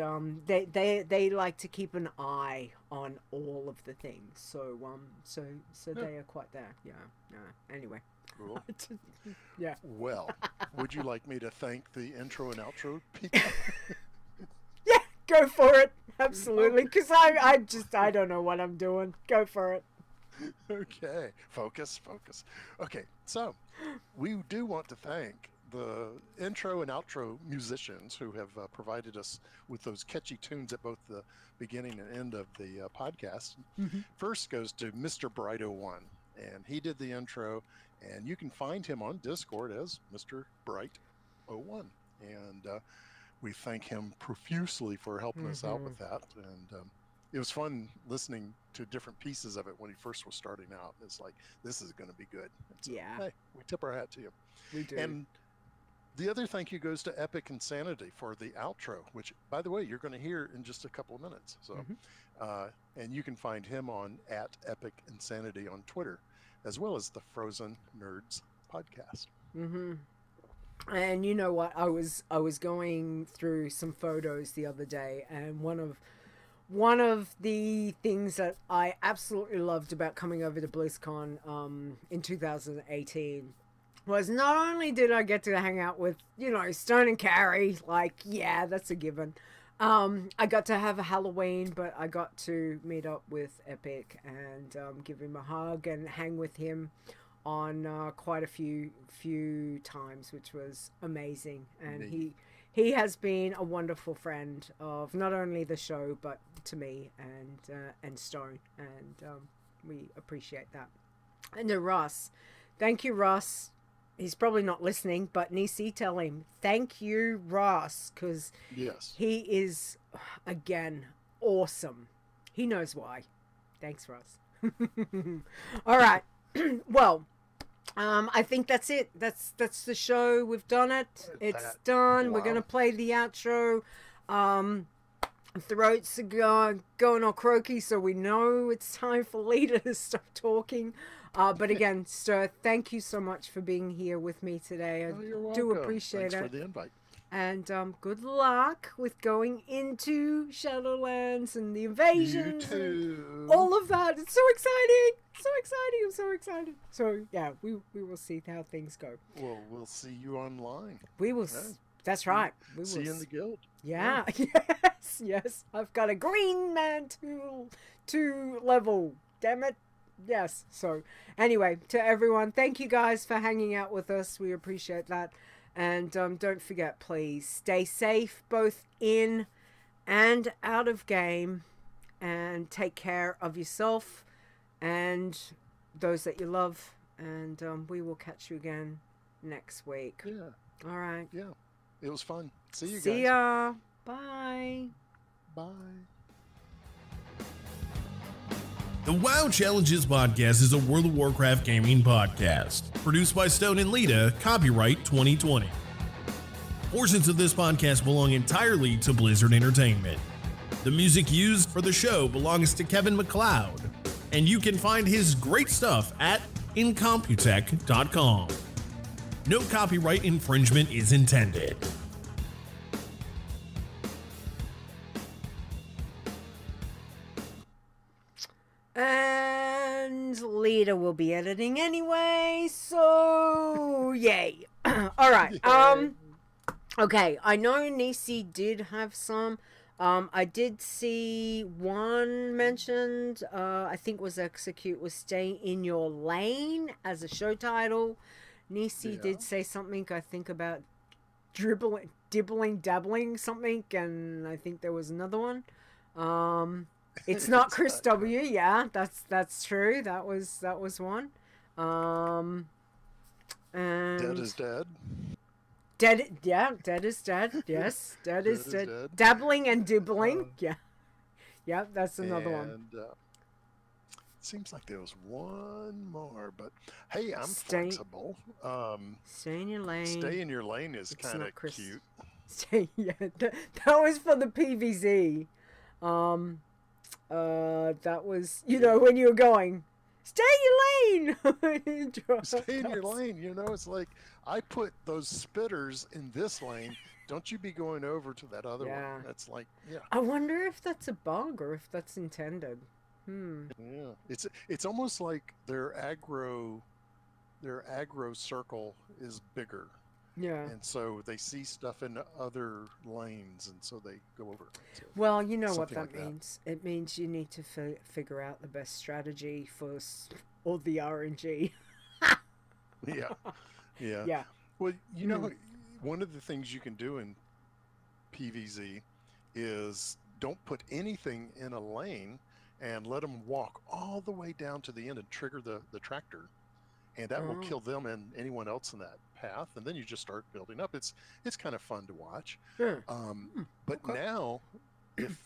A: they like to keep an eye on all of the things. So they are quite there. Yeah. Anyway.
B: Cool.
A: Yeah.
B: Well, would you like me to thank the intro and outro people?
A: Yeah, go for it. Absolutely, because I don't know what I'm doing. Go for it.
B: Okay, focus. Okay, so we do want to thank the intro and outro musicians who have provided us with those catchy tunes at both the beginning and end of the podcast. First goes to Mr. Bright01, and he did the intro, and you can find him on Discord as Mr. Bright01, and we thank him profusely for helping us out with that. And it was fun listening to different pieces of it when he first was starting out. It's like, this is going to be good. So,
A: Yeah.
B: hey, we tip our hat to you.
A: We do.
B: And the other thank you goes to Epic Insanity for the outro, which, by the way, you're going to hear in just a couple of minutes. So, and you can find him on @EpicInsanity on Twitter, as well as the Frozen Nerds podcast.
A: And you know what? I was going through some photos the other day, and one of the things that I absolutely loved about coming over to BlizzCon in 2018 was not only did I get to hang out with, you know, Stone and Carrie, like, yeah, that's a given. I got to have a Halloween, but I got to meet up with Epic and give him a hug and hang with him on quite a few times, which was amazing. And he has been a wonderful friend of not only the show but to me and Stone, and we appreciate that. And to Russ, thank you, Russ. He's probably not listening, but Nisi, tell him thank you, Russ, because he is again awesome. He knows why. Thanks, Russ. All right. Well, I think that's it. That's the show. We've done it. It's done. Wow. We're gonna play the outro. Throats are going all croaky, so we know it's time for Leeta to stop talking. But again, Ster, thank you so much for being here with me today. I do appreciate it.
B: Thanks for the invite.
A: And good luck with going into Shadowlands and the invasions.
B: You too.
A: And all of that. It's so exciting. So exciting. I'm so excited. So, yeah, we will see how things go.
B: Well, we'll see you online.
A: We will. Yeah. That's right. We will
B: see you in the guild.
A: Yeah. Yes. I've got a green man to level. Damn it. Yes. So, anyway, to everyone, thank you guys for hanging out with us. We appreciate that. And don't forget, please, stay safe both in and out of game. And take care of yourself and those that you love. And we will catch you again next week.
B: Yeah.
A: All right.
B: Yeah. It was fun. See you guys.
A: See ya. Bye.
B: Bye.
C: The WoW Challenges podcast is a World of Warcraft gaming podcast. Produced by Stone and Leeta, copyright 2020. Portions of this podcast belong entirely to Blizzard Entertainment. The music used for the show belongs to Kevin MacLeod, and you can find his great stuff at incomputech.com. No copyright infringement is intended.
A: And Leeta will be editing anyway, so yay. All right. Okay, I know Nisi did have some. I did see one mentioned, I think was Execute, was Stay in Your Lane as a show title. Nisi did say something, I think, about dibbling, dabbling something, and I think there was another one. It's not Chris W. Yeah, that's true. That was one. And
B: Dead is dead.
A: Dead, yeah, dead is dead. Yes, dead is dead. Dabbling and dibbling. Yeah, that's another one.
B: Seems like there was one more, but hey, I'm flexible.
A: Stay in your lane.
B: Stay in your lane is kind of cute.
A: That was for the PVZ. That was, you know, when you were going, stay in your lane.
B: Stay in your lane. You know, it's like, I put those spitters in this lane. Don't you be going over to that other one. That's like, I
A: wonder if that's a bug or if that's intended.
B: Yeah. It's almost like their aggro circle is bigger.
A: Yeah.
B: And so they see stuff in other lanes, and so they go over. So
A: well, you know what that means. It means you need to figure out the best strategy for all the RNG. Yeah.
B: Well, you know, one of the things you can do in PVZ is don't put anything in a lane and let them walk all the way down to the end and trigger the tractor. And that will kill them and anyone else in that path, and then you just start building up. It's kind of fun to watch.
A: Sure.
B: But now, if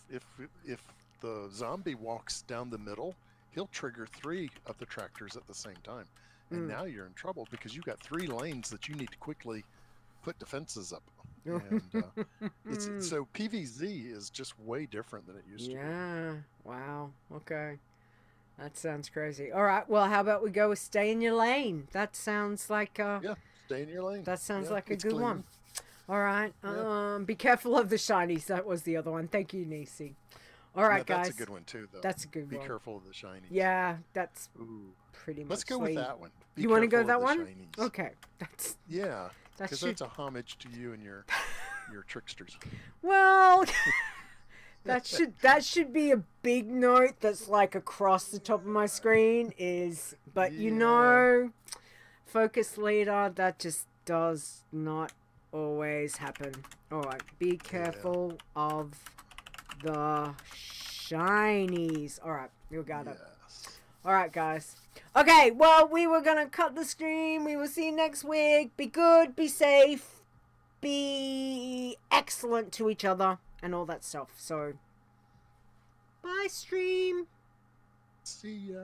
B: the zombie walks down the middle, he'll trigger 3 of the tractors at the same time. And now you're in trouble because you've got 3 lanes that you need to quickly put defenses up. And so PvZ is just way different than it used to be.
A: Yeah. Wow. Okay. That sounds crazy. All right. Well, how about we go with stay in your lane? That sounds like
B: Yeah, stay in your lane.
A: That sounds like a
B: it's
A: good
B: clean.
A: one. All right. Be careful of the shinies. That was the other one. Thank you, Nisi. All right,
B: Yeah,
A: guys.
B: that's a good one too, though.
A: That's a good
B: Be
A: one.
B: careful of the shinies.
A: Yeah, that's
B: Ooh.
A: pretty much.
B: Let's go with that one. Be
A: You want to go
B: careful
A: that
B: of the
A: one?
B: shinies.
A: Okay. That's
B: Yeah,
A: that
B: because
A: should.
B: that's a homage to you and your tricksters.
A: Well, that should be a big note that's like across the top of my screen. But you know, focus leader, that just does not always happen. All right, be careful of the shinies. All right, you got it.
B: Yes.
A: All right, guys. Okay, well, we were gonna cut the stream. We will see you next week. Be good, be safe, be excellent to each other, and all that stuff. So, bye, stream.
B: See ya.